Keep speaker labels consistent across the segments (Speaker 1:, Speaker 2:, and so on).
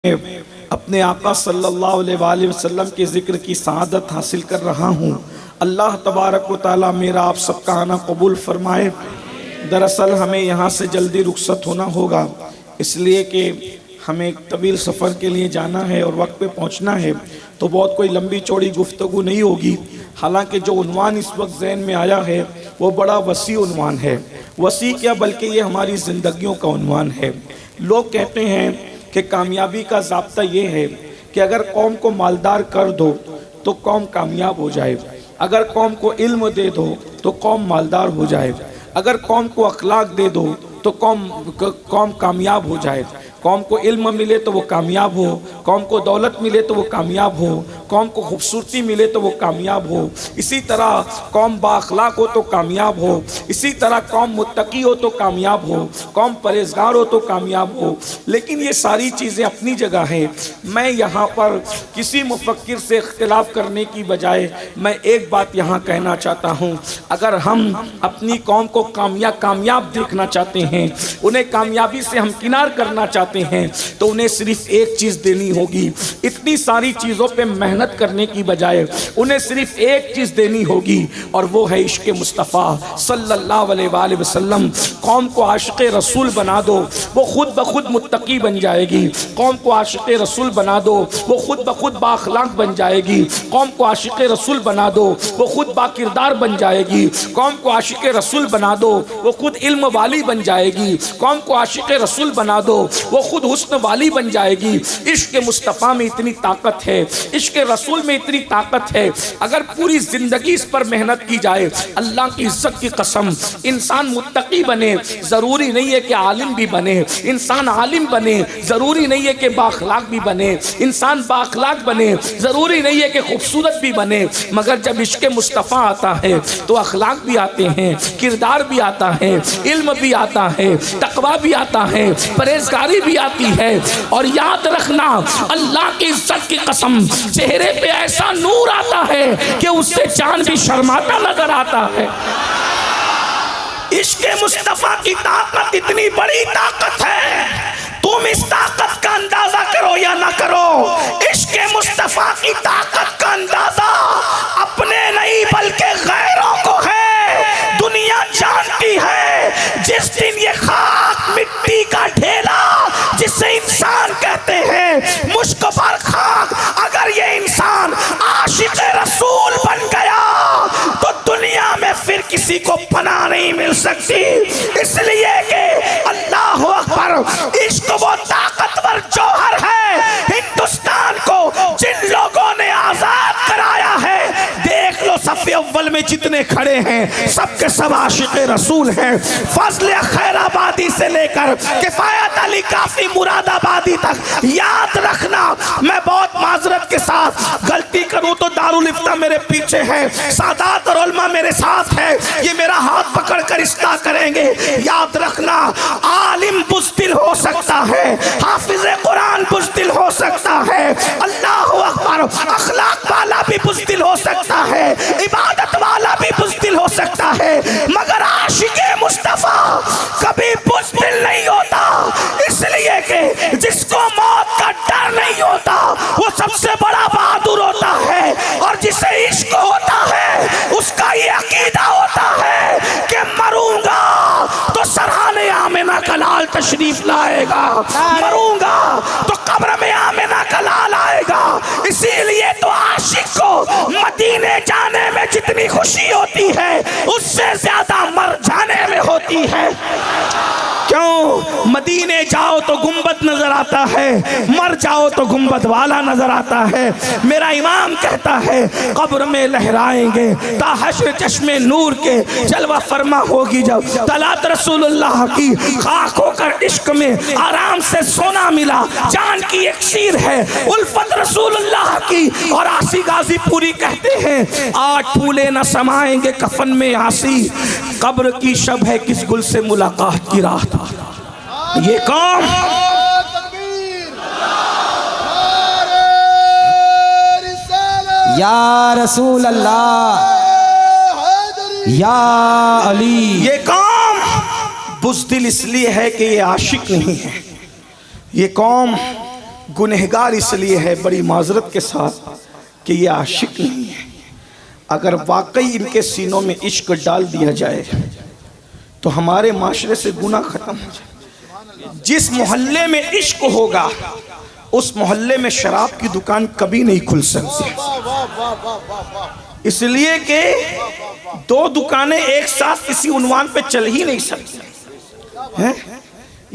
Speaker 1: अपने आका सल्लल्लाहु अलैहि वसल्लम के ज़िक्र की सआदत हासिल कर रहा हूँ। अल्लाह तबारक व तआला मेरा आप सबका आना कबूल फरमाए। दरअसल हमें यहाँ से जल्दी रुखसत होना होगा, इसलिए कि हमें एक तवील सफ़र के लिए जाना है और वक्त पे पहुँचना है, तो बहुत कोई लंबी चौड़ी गुफ्तगू नहीं होगी। हालांकि जो उन्वान इस वक्त ज़हन में आया है वो बड़ा वसी उन्वान है। वसी क्या बल्कि ये हमारी ज़िंदगियों का उन्वान है। लोग कहते हैं कि कामयाबी का ज़ाब्ता ये है कि अगर कौम को मालदार कर दो तो कौम कामयाब हो जाए, अगर कौम को इल्म दे दो तो कौम मालदार हो जाए, अगर कौम को अखलाक दे दो तो कौम कामयाब हो जाए। कौम को इल्म मिले तो वो कामयाब हो, कौम को दौलत मिले तो वो कामयाब हो, कौम को खूबसूरती मिले तो वो कामयाब हो, इसी तरह कौम बाअखलाक हो तो कामयाब हो, इसी तरह कौम मुत्तकी हो तो कामयाब हो, कौम परहेज़गार हो तो कामयाब हो। लेकिन ये सारी चीज़ें अपनी जगह हैं। मैं यहाँ पर किसी मुफक्किर से इख्तिलाफ करने की बजाय मैं एक बात यहाँ कहना चाहता हूँ, अगर हम अपनी कौम को कामयाब देखना चाहते हैं, उन्हें कामयाबी से हमकिनार करना चाहते हैं, तो उन्हें सिर्फ एक चीज़ देनी होगी। इतनी सारी चीज़ों पे मेहनत करने की बजाय उन्हें सिर्फ एक चीज़ देनी होगी, और वो है इश्क़ मुस्तफ़ा सल्लल्लाहु अलैहि वसल्लम। कौम को आशिक़ रसूल बना दो, वो खुद ब खुद मुत्तकी बन जाएगी। कौम को आशिक़ रसूल बना दो, वो खुद ब खुद बाअखलाक बन जाएगी। कौम को आशिक़ रसूल बना दो, वो खुद बाकिरदार बन जाएगी। कौम को आशिक़ रसूल बना दो, वो खुद इल्म वाली बन जाएगी। कौम को आशिक़ रसूल बना दो, वो खुद हुस्न वाली बन जाएगी। इश्क़ मुस्तफ़ा में इतनी ताकत है, इश्क़ रसूल में इतनी ताकत है। अगर पूरी ज़िंदगी इस पर मेहनत की जाए, अल्लाह की इज़्ज़त की कसम, इंसान मुत्तकी बने ज़रूरी नहीं है कि आलिम भी बने, इंसान आलिम बने ज़रूरी नहीं है कि बाअखलाक भी बने, इंसान बाअखलाक बने ज़रूरी नहीं है कि खूबसूरत भी बने। मगर जब इश्क़ मुस्तफ़ा आता है तो अखलाक भी आते हैं, किरदार भी आता है, इल्म भी आता है, तक़वा भी आता है, परहेज़गारी भी आती है। और याद रखना, अल्लाह की इज्जत की कसम, चेहरे पे ऐसा नूर आता है कि उससे चांद भी शर्माता नजर आता है। इश्क़ मुस्तफ़ा की ताकत इतनी बड़ी ताकत है, तुम इस ताकत का अंदाजा करो या ना करो, इश्क़ मुस्तफ़ा की ताकत का अंदाजा अपने नहीं बल्कि गैरों को है। दुनिया जानती है जिस दिन ये खाक मिट्टी का ढेला जिसे इंसान कहते हैं, मुश्क पर खाक, अगर ये इंसान आशिक़ रसूल बन गया तो दुनिया में फिर किसी को पनाह नहीं मिल सकती। इसलिए कि अल्लाह अकबर, इश्क वो ताकतवर जौहर है हिंदुस्तान को जिन लोगों ने आजाद कराया है। देख लो सफ़े अव्वल में जितने खड़े हैं सबके सब आशिक़ रसूल हैं। फजल खैराबादी से लेकर किफ़ायत अली काफ़ी मुरादाबादी तक। याद रखना, मैं बहुत माजरत के साथ गलती करूं तो दारुल इफ्ता मेरे पीछे है, सादात और उलमा मेरे साथ है, ये मेरा हाथ पकड़ कर इस्ता करेंगे। याद रखना, आलिम बुज़दिल हो सकता है, हाफिज़ कुरान बुज़दिल हो सकता है, अल्लाहु अकबर, अखलाक वाला भी बुज़दिल हो सकता है, इबादत वाला भी बुज़दिल हो सकता है, मगर आशिक़ मुस्तफ़ा कभी बुज़दिल नहीं होता। इसलिए कि जिसको मौत का डर नहीं होता वो सबसे बड़ा बहादुर होता है, और जिसे इश्क होता है उसका ये अकीदा होता है कि मरूंगा तो सरहाने आमिना का लाल तशरीफ लाएगा, मरूंगा तो कब्र में आमिना का लाल आएगा। इसीलिए तो आशिक को मदीने जाने में जितनी खुशी होती है उससे ज्यादा मर जाने में होती है। क्यों? मदीने जाओ तो गुंबद नजर आता है, मर जाओ तो गुंबद वाला नजर आता है। मेरा इमाम कहता है कब्र में लहराएंगे ताहश्र चश्मे नूर के, जलवा फरमा होगी जब तलात रसूलुल्लाह की, खाक होकर इश्क में आराम से सोना मिला, जान की एक शीर है उल्फत रसूलुल्लाह की। और आसी गाजी पूरी कहते हैं, 8 फूले न समाएंगे कफन में आसी, कब्र की शब है किस गुल से मुलाकात की रात। ये कौम
Speaker 2: या रसूल अल्लाह या अली,
Speaker 1: ये कौम बुज़दिल इसलिए है कि ये आशिक नहीं है। ये कौम गुनहगार इसलिए है बड़ी माजरत के साथ कि ये आशिक नहीं है। अगर वाकई इनके सीनों में इश्क डाल दिया जाए तो हमारे माशरे से गुनाह खत्म हो जाए। जिस मोहल्ले में इश्क होगा उस मोहल्ले में शराब की दुकान कभी नहीं खुल सकती, इसलिए कि दो दुकानें एक साथ किसी उन्वान पे चल ही नहीं सकती हैं।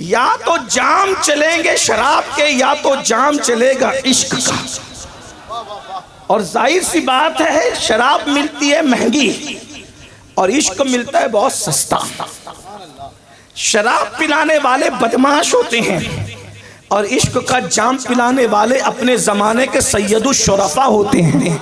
Speaker 1: या तो जाम चलेंगे शराब के, या तो जाम चलेगा इश्क का। और जाहिर सी बात है शराब मिलती है महंगी और इश्क मिलता है बहुत सस्ता। शराब पिलाने वाले बदमाश होते हैं और इश्क का जाम पिलाने वाले अपने जमाने के सैयदुश शुरफा होते हैं।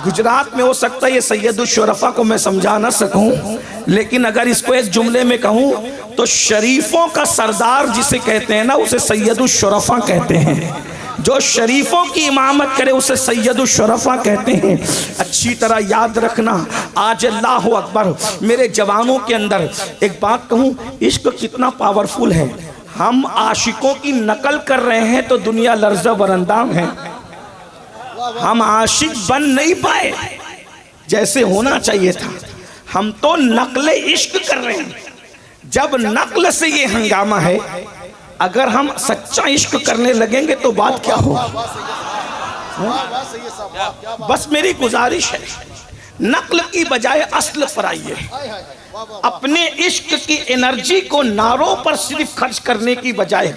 Speaker 1: गुजरात में हो सकता है ये सैयदुश शुरफा को मैं समझा ना सकूं, लेकिन अगर इसको एक जुमले में कहूं तो शरीफों का सरदार जिसे कहते हैं ना उसे सैयदुश शुरफा कहते हैं। जो शरीफों की इमामत करे उसे सैयदुश शुरफा कहते हैं। अच्छी तरह याद रखना। आज अल्लाह अकबर, मेरे जवानों के अंदर एक बात कहूं, इश्क कितना पावरफुल है। हम आशिकों की नकल कर रहे हैं तो दुनिया लर्ज़ा बरंदाम है। हम आशिक बन नहीं पाए जैसे होना चाहिए था, हम तो नकल इश्क कर रहे हैं। जब नकल से ये हंगामा है, अगर हम सच्चा इश्क करने लगेंगे तो बात क्या होगी। बस मेरी गुजारिश है, नकल की बजाय असल पर आइए। अपने इश्क की एनर्जी को नारों पर सिर्फ खर्च करने की बजाय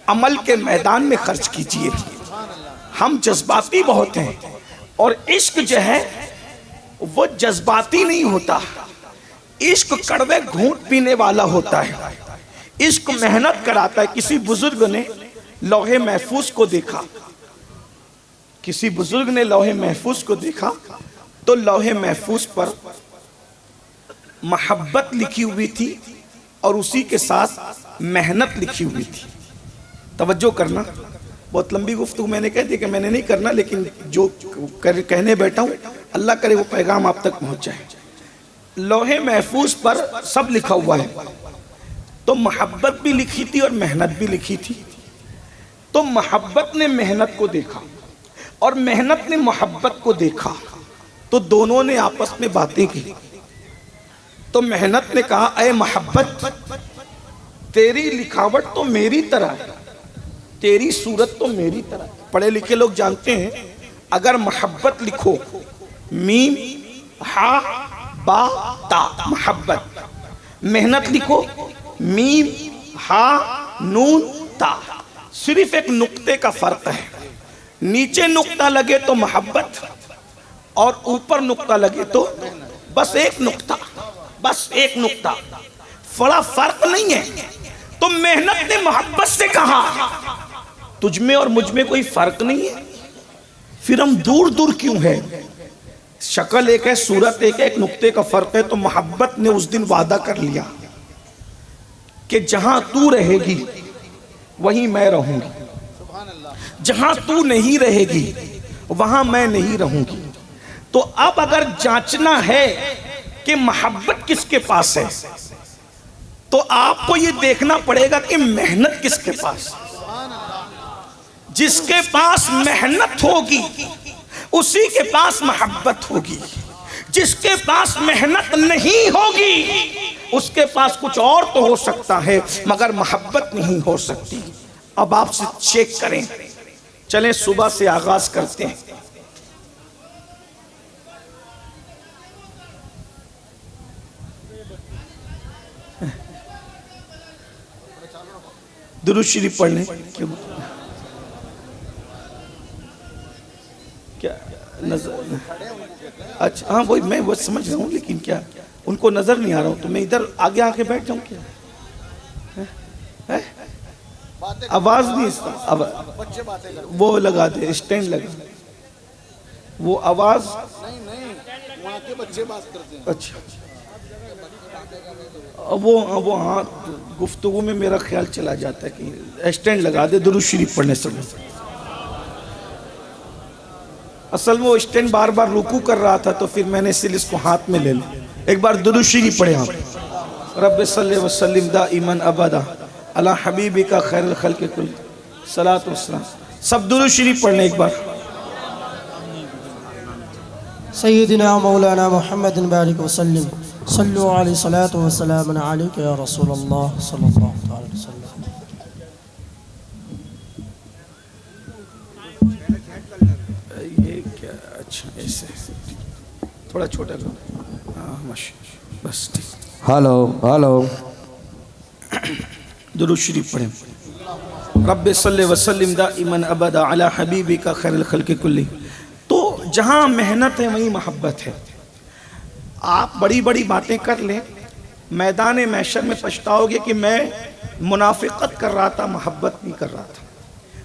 Speaker 1: अमल के मैदान में खर्च कीजिए। हम जज्बाती बहुत हैं और इश्क जो है वो जज्बाती नहीं होता। इश्क कड़वे घूंट पीने वाला होता है। इश्क मेहनत कराता है। किसी बुजुर्ग ने लौहे महफूज को देखा, किसी बुजुर्ग ने लौहे महफूज को देखा तो लौहे महफूज पर मोहब्बत लिखी हुई थी और उसी के साथ मेहनत लिखी हुई थी। तवज्जो करना, बहुत लंबी गुफ्तगू मैंने कह दी कि मैंने नहीं करना, लेकिन जो कहने बैठा हूँ अल्लाह करे वो पैगाम आप तक पहुँच जाए। लौहे महफूज पर सब लिखा हुआ है, तो मोहब्बत भी लिखी थी और मेहनत भी लिखी थी। तो मोहब्बत ने मेहनत को देखा और मेहनत ने मोहब्बत को देखा, तो दोनों ने आपस में बातें की। तो मेहनत ने कहा, अय मोहब्बत, तेरी लिखावट तो मेरी तरह है, तेरी सूरत तो मेरी तरह। पढ़े लिखे लोग जानते हैं, अगर मोहब्बत लिखो मीम हा बा ता मोहब्बत, मेहनत लिखो मीम हा नून ता, सिर्फ एक नुक्ते का फर्क है। नीचे नुक्ता लगे तो मोहब्बत और ऊपर नुक्ता लगे तो बस एक नुक्ता, बस एक नुक्ता, बड़ा फर्क नहीं है। तो मेहनत ने मोहब्बत से कहा तुझ में और मुझ में कोई फर्क नहीं है, फिर हम दूर दूर क्यों है। शक्ल एक है, सूरत एक है, एक नुक्ते का फर्क है। तो मोहब्बत ने उस दिन वादा कर लिया कि जहां तू रहेगी वहीं मैं रहूंगी, जहां तू नहीं रहेगी वहां मैं नहीं रहूंगी। तो अब अगर जांचना है कि मोहब्बत किसके पास है, तो आपको ये देखना पड़ेगा कि मेहनत किसके पास। जिसके पास मेहनत होगी उसी के पास मोहब्बत होगी। जिसके पास मेहनत नहीं होगी उसके पास कुछ और तो हो सकता है मगर मोहब्बत नहीं हो सकती। अब आपसे चेक करें, चलें सुबह से आगाज करते हैं। दुरूद शरीफ पढ़ लें। क्या नजर, अच्छा हाँ वही मैं वो समझ रहा हूँ, लेकिन क्या उनको नजर नहीं आ रहा हूँ तो मैं इधर आगे आके बैठ जाऊँ क्या है? आवाज नहीं, अब वो लगा दे, स्टैंड लगा, वो आवाज नहीं वहाँ के बच्चे बात करते हैं। अच्छा वो हाँ गुफ्तगू में मेरा ख्याल चला जाता है कि स्टैंड लगा दे दुरूद शरीफ पढ़ने से। असल में वो स्टैंड बार बार रुकू कर रहा था तो फिर मैंने इसलिए इसको हाथ में ले लिया। एक बार दुरूद शरीफ पढ़े आप। रब्बे सल्ले व सल्लिम दाइमन अबदा अला हबीबिका खैरुल खल्क़ि कुल। सलात वस्सलाम। सब दुरूद शरीफ पढ़ने एक बार।
Speaker 3: सय्यदना मौलाना मुहम्मद बारिक वसल्लम सल्लु अलैहि सलातु व सलाम अलैका या रसूलल्लाह सल्लल्लाहु अलैहि वसल्लम।
Speaker 1: ये क्या, अच्छा ऐसे थोड़ा छोटा लो। हाँ माशा, बस ठीक।
Speaker 2: Hello hello.
Speaker 1: दुरूद शरीफ पढ़ें। रब्बि सल्लि व सल्लिम दाइमन अबदा अला हबीबिका खैरुल खल्क़ि कुल्ली। तो जहाँ मेहनत है वहीं मोहब्बत है। आप बड़ी बड़ी बातें कर लें, मैदान महशर में पछताओगे कि मैं मुनाफिकत कर रहा था, मोहब्बत नहीं कर रहा था।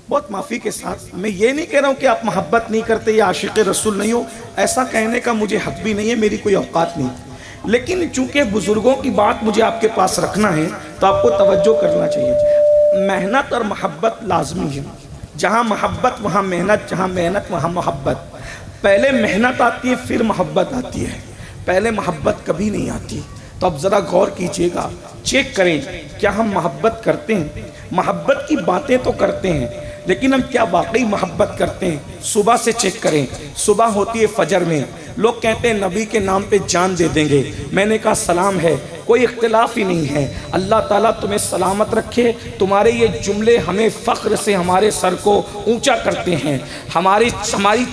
Speaker 1: बहुत माफ़ी के साथ मैं ये नहीं कह रहा हूँ कि आप मोहब्बत नहीं करते या आशिक़ रसूल नहीं हो, ऐसा कहने का मुझे हक भी नहीं है, मेरी कोई औकात नहीं। लेकिन चूंकि बुज़ुर्गों की बात मुझे आपके पास रखना है तो आपको तवज्जो करना चाहिए। मेहनत और मोहब्बत लाजमी है। जहाँ मोहब्बत वहाँ मेहनत, जहाँ मेहनत वहाँ मोहब्बत। पहले मेहनत आती है फिर मोहब्बत आती है, पहले मोहब्बत कभी नहीं आती। तो अब ज़रा गौर कीजिएगा, चेक करें क्या हम मोहब्बत करते हैं। मोहब्बत की बातें तो करते हैं लेकिन हम क्या वाकई मोहब्बत करते हैं। सुबह से चेक करें, सुबह होती है फजर में, लोग कहते हैं नबी के नाम पे जान दे देंगे। मैंने कहा सलाम है, कोई इख्तिलाफ ही नहीं है। अल्लाह ताला तुम्हें सलामत रखे। तुम्हारे ये जुमले हमें फ़ख्र से हमारे सर को ऊंचा करते हैं। हमारी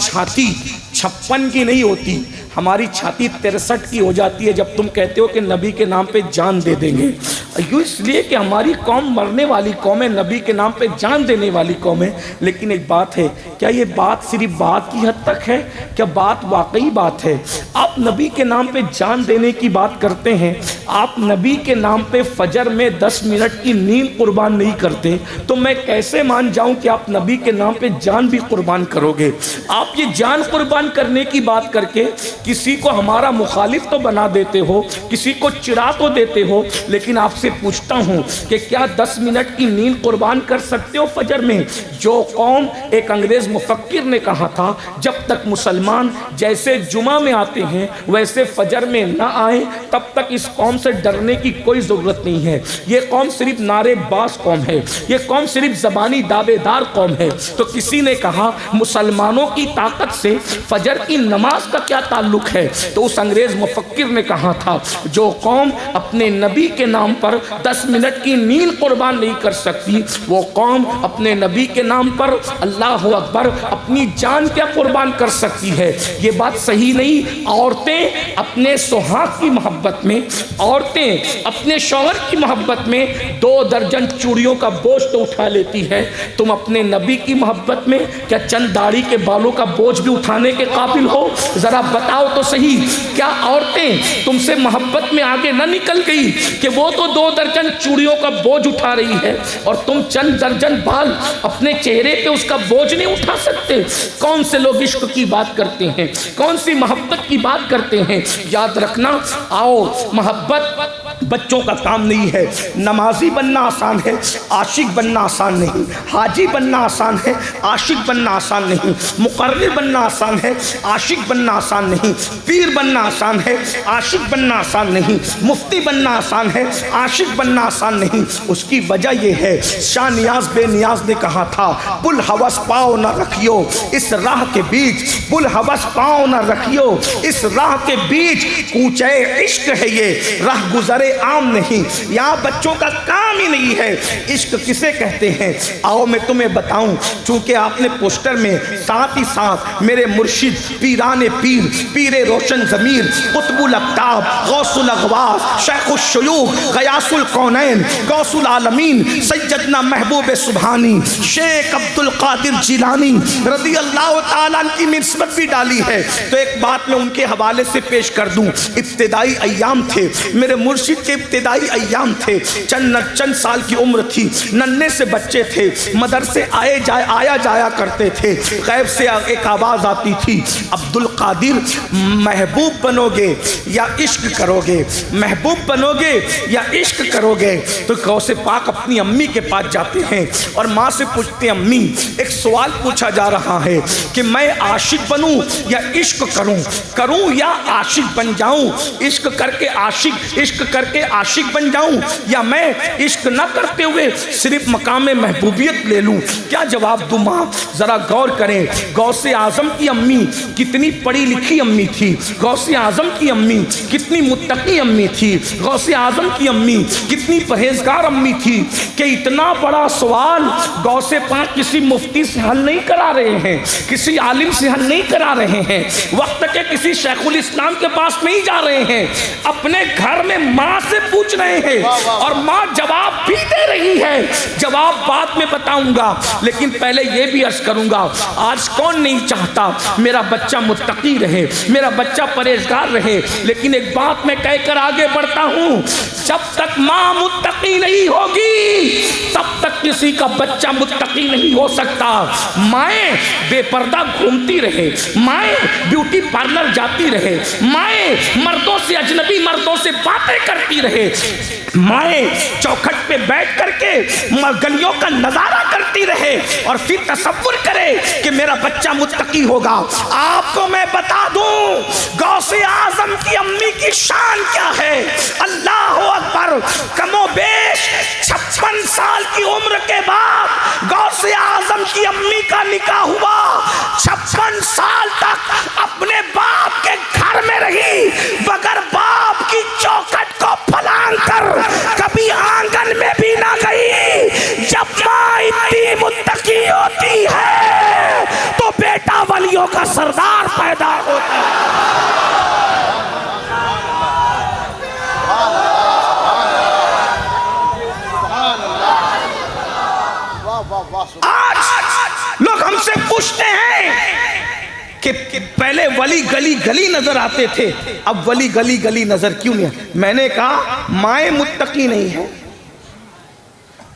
Speaker 1: छाती 56 की नहीं होती, हमारी छाती 63 की हो जाती है जब तुम कहते हो कि नबी के नाम पे जान दे देंगे। यूँ इसलिए कि हमारी कौम मरने वाली कौम है, नबी के नाम पे जान देने वाली कौम है। लेकिन एक बात है, क्या ये बात सिर्फ बात की हद तक है? क्या बात वाकई बात है? आप नबी के नाम पे जान देने की बात करते हैं, आप नबी के नाम पे फजर में 10 मिनट की नींद कुर्बान नहीं करते, तो मैं कैसे मान जाऊं कि आप नबी के नाम पे जान भी कुर्बान करोगे? आप ये जान कुर्बान करने की बात करके किसी को हमारा मुखालिफ तो बना देते हो, किसी को चिढ़ा तो देते हो। लेकिन आपसे पूछता हूं कि क्या 10 मिनट की नींद कुर्बान कर सकते हो फजर में? जो कौम, एक अंग्रेज मुफक्किर ने कहा था, जब तक मुसलमान जैसे जुमा में आते हैं वैसे फजर में ना आए तब तक इस कौम से डरने की कोई ज़रूरत नहीं है। ये कौम सिर्फ नारेबाज कौम है, ये कौम सिर्फ ज़बानी दावेदार कौम है। तो किसी ने कहा मुसलमानों की ताकत से फजर की नमाज का क्या ताल्लुक है? तो उस अंग्रेज मुफक्किर ने कहा था, जो कौम अपने नबी के नाम पर 10 मिनट की नींद कुर्बान नहीं कर सकती, वो कौम अपने नबी के नाम पर अल्लाह अकबर अपनी जान क्या कुर्बान कर सकती है? ये बात सही नहीं। औरतें अपने सुहाग की मोहब्बत में, औरतें अपने शौहर की मोहब्बत में 2 दर्जन चूड़ियों का बोझ तो उठा लेती है। तुम अपने नबी की मोहब्बत में क्या चंद दाढ़ी के बालों का बोझ भी उठाने के काबिल हो? ज़रा बताओ तो सही, क्या औरतें तुमसे मोहब्बत में आगे न निकल गई कि वो तो 2 दर्जन चूड़ियों का बोझ उठा रही है और तुम चंद दर्जन बाल अपने चेहरे पे उसका बोझ नहीं उठा सकते? कौन से लोग इश्क की बात करते हैं, कौन सी मोहब्बत की बात करते हैं? याद रखना, आओ मोहब्बत बच्चों का काम नहीं है। नमाजी बनना आसान है, आशिक बनना आसान नहीं। हाजी बनना आसान है, आशिक बनना आसान नहीं। मुकर्रिर बनना आसान है, आशिक बनना आसान नहीं। पीर बनना आसान है, आशिक बनना आसान नहीं। मुफ्ती बनना आसान है, आशिक बनना आसान नहीं। उसकी वजह यह है, शाह नियाज बेनियाज ने कहा था, बुल हवस पाओ न रखियो इस राह के बीच, बुल हवस पाओ न रखियो इस राह के बीच, कूचे इश्क है ये, राह गुजरे आम नहीं। यहाँ बच्चों का काम ही नहीं है। इश्क किसे कहते हैं? आओ मैं तुम्हें बताऊं, चूंकि आपने पोस्टर में साथ ही साथ मेरे मुर्शिद पीराने पीर, पीरे रोशन ज़मीर, कुतुबुल अक़ताब, गौसुल अग़वास, शेखुल शुयूख, ग़यासुल कौनैन, गौसुल आलमीन, सैयदना महबूब सुबहानी, शेख अब्दुल क़ादिर जिलानी रज़ी अल्लाह ताला की निस्बत भी डाली है। तो एक बात मैं उनके हवाले से पेश कर दूं। इब्तिदाई अय्याम थे, मेरे मुर्शिद के इब्तिदाई अय्याम थे। चंद साल की उम्र थी, नन्हे से बच्चे थे, मदरसे आया जाया करते थे। गैब से एक आवाज़ आती थी, अब्दुल कादिर महबूब बनोगे या इश्क करोगे? महबूब बनोगे या इश्क करोगे? तो गौसे पाक अपनी अम्मी के पास जाते हैं और माँ से पूछते हैं, अम्मी एक सवाल पूछा जा रहा है कि मैं आशिक बनूं या इश्क करूं या आशिक बन जाऊं? इश्क करके आशिक, इश्क करके के आशिक बन जाऊं, या मैं इश्क न करते हुए सिर्फ मकाम महबूबियत ले लूं? क्या जवाब दूं माँ? जरा गौर करें, गौसे आजम की अम्मी कितनी पढ़ी लिखी अम्मी थी, गौसे आजम की अम्मी कितनी मुत्तकी अम्मी थी, गौसे आजम की अम्मी कितनी परहेजगार अम्मी थी कि इतना बड़ा सवाल गौसे पाक किसी मुफ्ती से हल नहीं करा रहे हैं, किसी आलिम से हल नहीं करा रहे हैं, वक्त के किसी शेखुल इस्लाम के पास नहीं जा रहे हैं, अपने घर में माँ से पूछ रहे हैं और माँ जवाब भी दे रही है। जवाब बाद में बताऊंगा, लेकिन पहले ये भी अर्ज करूंगा, आज कौन नहीं चाहता मेरा बच्चा मुत्तकी रहे, मेरा बच्चा परहेजगार रहे। लेकिन एक बात मैं कहकर आगे बढ़ता हूं, जब तक माँ मुत्तकी नहीं होगी तब तक किसी का बच्चा मुत्तकी नहीं हो सकता। माएँ बेपर्दा घूमती रहे, माएँ ब्यूटी पार्लर जाती रहे, माएँ मर्दों से, अजनबी मर्दों से बातें करती रहे, माएँ चौखट पे बैठ करके गलियों का नजारा करती रहे और फिर तसव्वुर करे कि मेरा बच्चा मुत्तकी होगा। आपको मैं बता दूं गौसे आजम की अम्मी की शान क्या है। अल्लाह अकबर, कमोबेश 56 साल की उम्र के बाद गौसे आजम की अम्मी का निकाह हुआ। 56 साल तक अपने बाप के घर में रही, बगैर बाप की चौखट को फलांग कर कभी आंगन में भी ना गई। जब माँ इतनी मुत्तकी होती है तो बेटा वलियों का सरदार पैदा होता है। आज लोग हमसे पूछते हैं कि पहले वली गली गली नजर आते थे, अब वली गली गली नजर क्यों नहीं? मैंने कहा माएँ मुत्तकी नहीं है।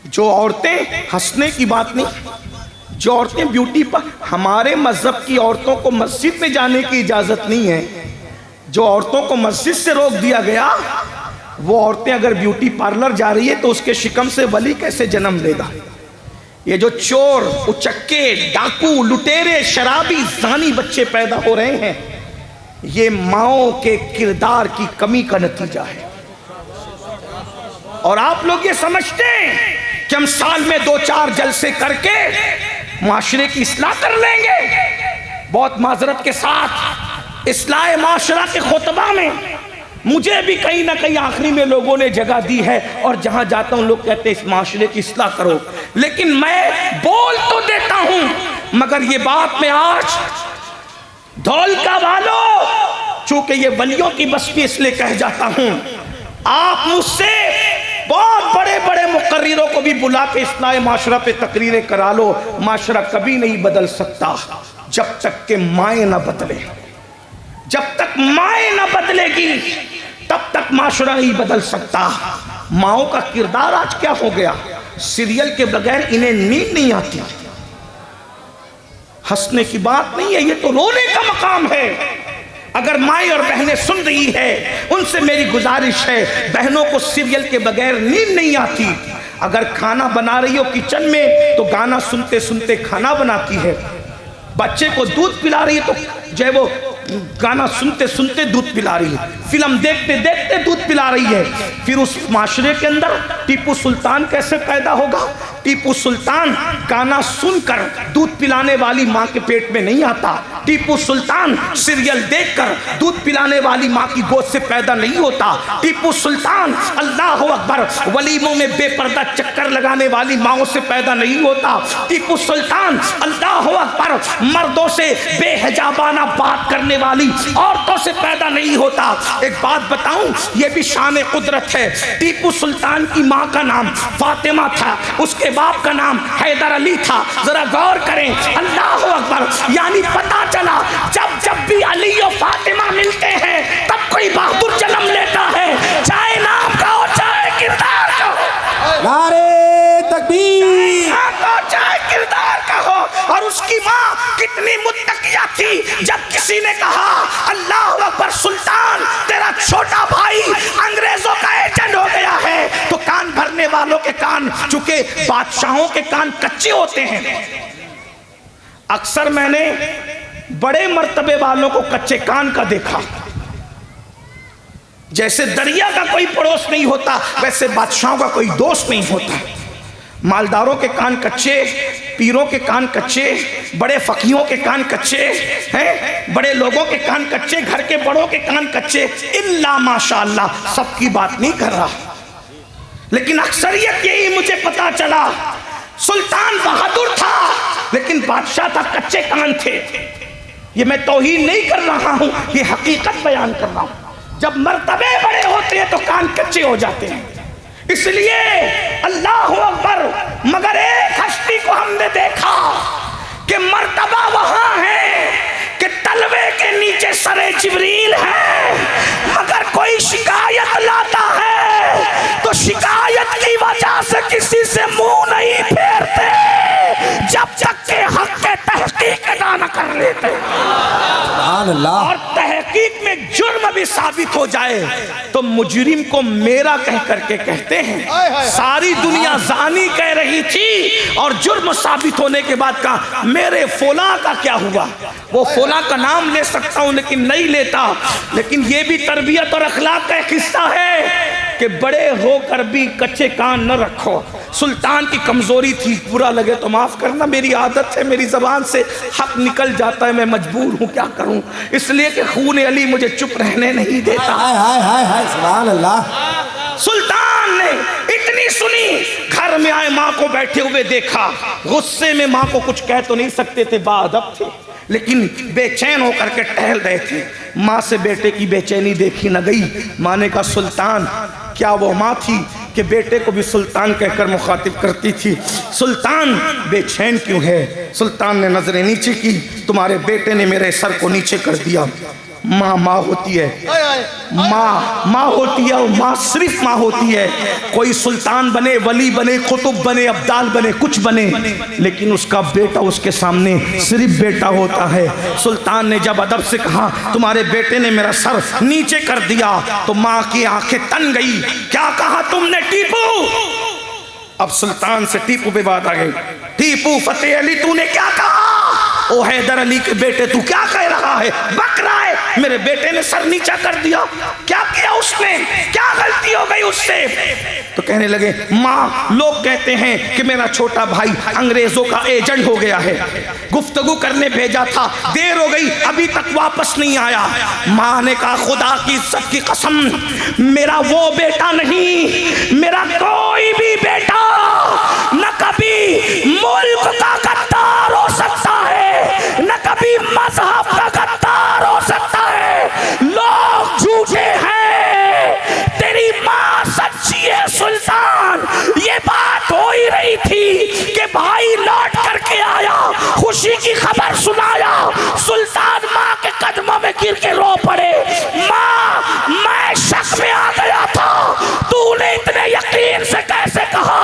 Speaker 1: जो औरतें, हंसने की बात नहीं, जो औरतें ब्यूटी पर, हमारे मजहब की औरतों को मस्जिद में जाने की इजाजत नहीं है। जो औरतों को मस्जिद से रोक दिया गया, वो औरतें अगर ब्यूटी पार्लर जा रही है तो उसके शिकम से वली कैसे जन्म लेगा? ये जो चोर, उचक्के, डाकू, लुटेरे, शराबी, जानी बच्चे पैदा हो रहे हैं, ये माओं के किरदार की कमी का नतीजा है। और आप लोग ये समझते हैं कि हम साल में 2-4 जलसे करके माशरे की इस्लाह कर लेंगे। बहुत माजरत के साथ इस्लाह माशरा के खुतबा में मुझे भी कहीं ना कहीं आखिरी में लोगों ने जगह दी है, और जहां जाता हूं लोग कहते हैं इस माशरे की इस्लाह करो, लेकिन मैं बोल तो देता हूं, मगर ये बात मैं आज धौल का वालों, चूंकि ये वलियों की बस्ती इसलिए कह जाता हूं, आप मुझसे बहुत बड़े बड़े मुकर्रिरों को भी बुला के इस्लाह माशरा पे तकरीरें करा लो, माशरा कभी नहीं बदल सकता जब तक के माएँ ना बदले। जब तक माएँ ना बदलेगी तब तक माशरा नहीं बदल सकता। माओं का किरदार आज क्या हो गया? सीरियल के बगैर इन्हें नींद नहीं आती। हंसने की बात नहीं है, ये तो रोने का मकाम है। अगर माएँ और बहनें सुन रही है, उनसे मेरी गुजारिश है, बहनों को सीरियल के बगैर नींद नहीं आती। अगर खाना बना रही हो किचन में तो गाना सुनते सुनते खाना बनाती है, बच्चे को दूध पिला रही है तो जो है वो गाना सुनते सुनते दूध पिला रही है, फिल्म देखते देखते दूध पिला रही है। फिर उस माशरे के अंदर टीपू सुल्तान कैसे पैदा होगा? टीपू सुल्तान गाना सुनकर दूध पिलाने वाली माँ के पेट में नहीं आता। टीपू सुल्तान सीरियल देखकर दूध पिलाने वाली माँ की गोद से पैदा नहीं होता। टीपू सुल्तान, अल्लाह अकबर, वलीमों में बेपर्दा चक्कर लगाने वाली माओं से पैदा नहीं होता। टीपू सुल्तान, अल्लाह अकबर, मर्दों से बेहिजाबाना बात करने वाली औरतों से पैदा नहीं होता। एक बात बताऊं, ये भी शान कुदरत है। टीपू सुल्तान की माँ का नाम फातिमा था, उसके बाप का नाम हैदर अली था। जरा गौर करें, अल्लाह अकबर, यानी पता चला जब जब भी अली और फातिमा मिलते हैं तब कोई बहादुर जन्म लेता है, चाहे नाम का हो चाहे किरदार का हो।
Speaker 2: नारे तकबीर,
Speaker 1: चाहे किरदार का हो। और उसकी माँ कितनी मुत्तकिया थी, जब किसी ने कहा अल्लाह अकबर सुल्तान, तेरा छोटा भाई अंग्रेजों का एजेंट हो गया है, तो कान भरने वालों के कान, चूंकि बादशाहों के कान कच्चे होते हैं, अक्सर मैंने बड़े मर्तबे वालों को कच्चे कान का देखा। जैसे दरिया का कोई पड़ोस नहीं होता, वैसे बादशाहों का कोई दोस्त नहीं होता। मालदारों के कान कच्चे, पीरों के कान कच्चे, बड़े फकीरों के कान कच्चे हैं, बड़े लोगों के कान कच्चे, घर के बड़ों के कान कच्चे, इल्ला माशाअल्लाह सबकी बात नहीं कर रहा। लेकिन अक्सरियत यही मुझे पता चला, सुल्तान बहादुर था लेकिन बादशाह था, कच्चे कान थे। ये मैं तौहीन नहीं कर रहा हूं, ये हकीकत बयान कर रहा हूं। जब मर्तबे बड़े होते हैं तो कान कच्चे हो जाते हैं। इसलिए अल्लाह अकबर, मगर एक हस्ती को हमने देखा कि मर्तबा वहां है कि तलवे के नीचे सरे जिब्रील है, मगर कोई शिकायत लाता है तो शिकायत की वजह से किसी से मुंह नहीं फेरते जब तक के हक के तहकीक अदा न कर लेते। और तहकीक में जुर्म भी साबित हो जाए तो मुजरिम को मेरा कह करके कहते हैं। सारी दुनिया जानी कह रही थी और जुर्म साबित होने के बाद कहा मेरे फौला का क्या हुआ। वो फौला का नाम ले सकता हूं लेकिन नहीं लेता। लेकिन ये भी तरबियत और अखलाक का एक हिस्सा है कि बड़े होकर भी कच्चे कान न रखो। सुल्तान की कमजोरी थी, बुरा लगे तो माफ करना, मेरी आदत है, मेरी जबान से हक निकल जाता है, मैं मजबूर हूं, क्या करूं। इसलिए कि खून अली मुझे चुप रहने नहीं देता।
Speaker 2: सुभान अल्लाह।
Speaker 1: सुल्तान ने इतनी सुनी, घर में आए, माँ को बैठे हुए देखा। गुस्से में माँ को कुछ कह तो नहीं सकते थे, बाअदब थे, लेकिन बेचैन होकर के टहल रहे थे। माँ से बेटे की बेचैनी देखी न गई। माँ ने कहा सुल्तान, क्या वो माँ थी कि बेटे को भी सुल्तान कहकर मुखातिब करती थी। सुल्तान बेचैन क्यों है? सुल्तान ने नजरें नीचे की, तुम्हारे बेटे ने मेरे सर को नीचे कर दिया। माँ माँ होती है, माँ माँ होती है, और माँ सिर्फ माँ होती है। कोई सुल्तान बने, वली बने, कुतुब बने, अब्दाल बने, कुछ बने, लेकिन उसका बेटा उसके सामने सिर्फ बेटा होता है। सुल्तान ने जब अदब से कहा तुम्हारे बेटे ने मेरा सर नीचे कर दिया तो माँ की आंखें तन गई। क्या कहा तुमने टीपू? अब सुल्तान से टीपू पे बात आ गई। टीपू फतेह अली, तूने क्या कहा? ओ हैदर अली के बेटे, तू क्या कह रहा है? बक रहा है? मेरे बेटे ने सर नीचा कर दिया। क्या किया उसने? क्या गलती हो गई उससे? तो कहने लगे माँ, लोग कहते हैं कि मेरा छोटा भाई अंग्रेजों का एजेंट हो गया है, गुफ्तगू करने भेजा था, देर हो गई, अभी तक वापस नहीं आया। माँ ने कहा खुदा की इज्जत की कसम, मेरा वो बेटा नहीं, मेरा कोई भी बेटा न कभी मुल्क का गद्दार हो सकता है, न कभी मजहब का गद्दार हो सकता है। लोग झूठे हैं, तेरी माँ सच्ची है। सुल्तान, ये बात हो ही रही थी कि भाई लौट करके आया, खुशी की खबर सुनाया। सुल्तान माँ के कदमों में गिर के रो पड़े। माँ, मैं शक में आ गया था, तूने इतने यकीन से कैसे कहा?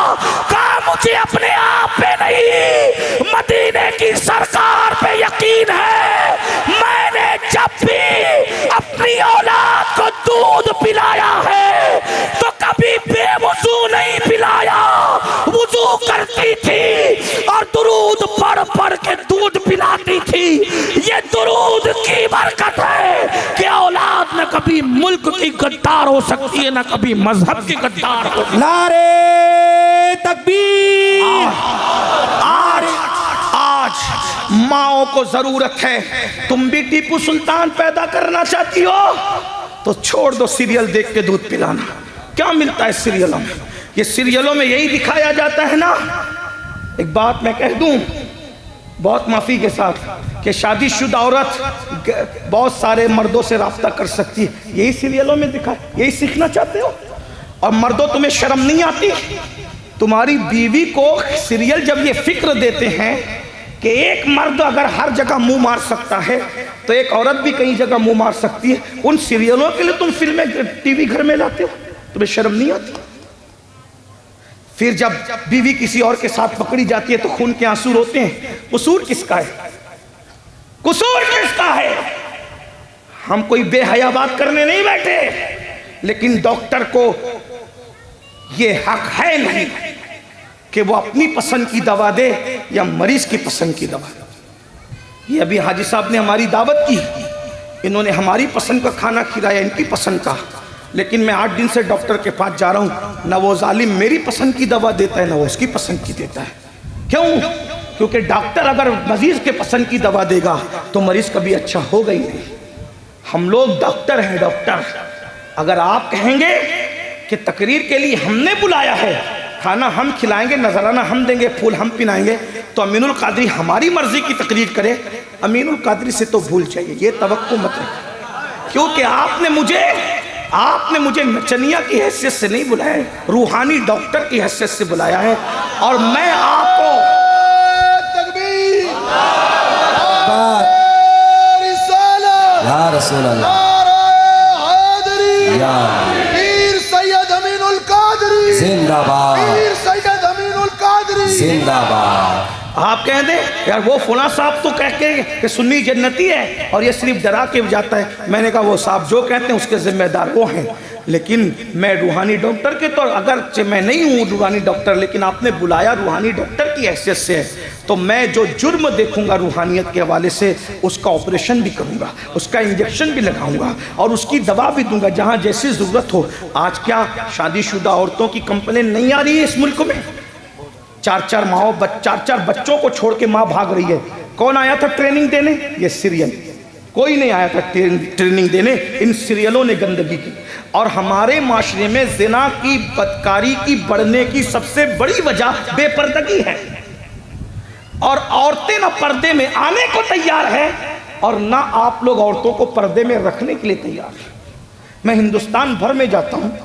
Speaker 1: कहा मुझे अपने आप पे नहीं, मदीने की सरकार पे यकीन है। मैंने जब भी अपनी औलाद को दूध पिलाया है तो कभी बेवुजू नहीं पिलाया, वुजू करती थी और दुरूद पढ़ पढ़ के दूध पिलाती थी। ये दुरूद की बरकत है कि औलाद न कभी मुल्क की गद्दार हो सकती है, न कभी मजहब की गद्दार हो।
Speaker 2: नारे तकबीर।
Speaker 1: आज माओ को जरूरत है। तुम भी टीपू सुल्तान पैदा करना चाहती हो तो छोड़ दो सीरियल देख के दूध पिलाना। क्या मिलता है सीरियलों में? ये सीरियलों में यही दिखाया जाता है ना। एक बात मैं कह दूं बहुत माफी के साथ कि शादीशुदा औरत बहुत सारे मर्दों से राब्ता कर सकती है, यही सीरियलों में दिखा, यही सीखना चाहते हो? और मर्दों, तुम्हें शर्म नहीं आती? तुम्हारी बीवी को सीरियल जब ये फिक्र देते हैं कि एक मर्द अगर हर जगह मुंह मार सकता है तो एक औरत भी कई जगह मुंह मार सकती है, उन सीरियलों के लिए तुम फिल्में टीवी घर में लाते हो, तुम्हें शर्म नहीं आती? फिर जब बीवी किसी और के साथ पकड़ी जाती है तो खून के आंसू रोते हैं। कसूर किसका है? कसूर किसका है? हम कोई बेहया बात करने नहीं बैठे, लेकिन डॉक्टर को ये हक है नहीं कि वो अपनी पसंद की दवा दे या मरीज की पसंद की दवा दे। ये अभी हाजी साहब ने हमारी दावत की, इन्होंने हमारी पसंद का खाना खिलाया, इनकी पसंद का, लेकिन मैं 8 दिन से डॉक्टर के पास जा रहा हूँ, ना वो जालिम मेरी पसंद की दवा देता है ना वो उसकी पसंद की देता है। क्यों? क्योंकि डॉक्टर अगर मरीज के पसंद की दवा देगा तो मरीज कभी अच्छा होगा ही नहीं। हम लोग डॉक्टर हैं, डॉक्टर। अगर आप कहेंगे कि तकरीर के लिए हमने बुलाया है, खाना हम खिलाएंगे, नजराना हम देंगे, फूल हम पिनाएंगे, तो अमीनुल कादरी हमारी मर्जी की तकरीर करे, अमीनुल कादरी से तो भूल जाइए, ये तवक्को मत रखिए। क्योंकि आपने मुझे नचनिया की हैसियत से नहीं बुलाया है, रूहानी डॉक्टर की हैसियत से बुलाया है। और मैं आपको
Speaker 2: या रसूल अल्लाह या
Speaker 4: पीर सैयद अमीनुल कादरी
Speaker 2: जिंदाबाद,
Speaker 4: पीर सैयद अमीनुल कादरी
Speaker 2: जिंदाबाद।
Speaker 1: आप कह दे यार वो फुला साहब तो कह के कि सुन्नी जन्नती है और ये सिर्फ डरा के जाता है। मैंने कहा वो साहब जो कहते हैं उसके जिम्मेदार वो हैं, लेकिन मैं रूहानी डॉक्टर के तो अगर मैं नहीं हूँ रूहानी डॉक्टर, लेकिन आपने बुलाया रूहानी डॉक्टर की हैसियत से है, तो मैं जो जुर्म देखूंगा रूहानियत के हवाले से उसका ऑपरेशन भी करूंगा, उसका इंजेक्शन भी लगाऊंगा और उसकी दवा भी दूंगा जहाँ जैसी ज़रूरत हो। आज क्या शादीशुदा औरतों की कंप्लेन नहीं आ रही है इस मुल्क में? 4-4 बच्चों को छोड़ के माँ भाग रही है। कौन आया था ट्रेनिंग देने? ये सीरियल। कोई नहीं आया था ट्रेनिंग देने, इन सीरियलों ने गंदगी की। और हमारे माशरे में जिना की, बदकारी की बढ़ने की सबसे बड़ी वजह बेपर्दगी है। और औरतें ना पर्दे में आने को तैयार है और ना आप लोग औरतों को पर्दे में रखने के लिए तैयार है। मैं हिंदुस्तान भर में जाता हूँ,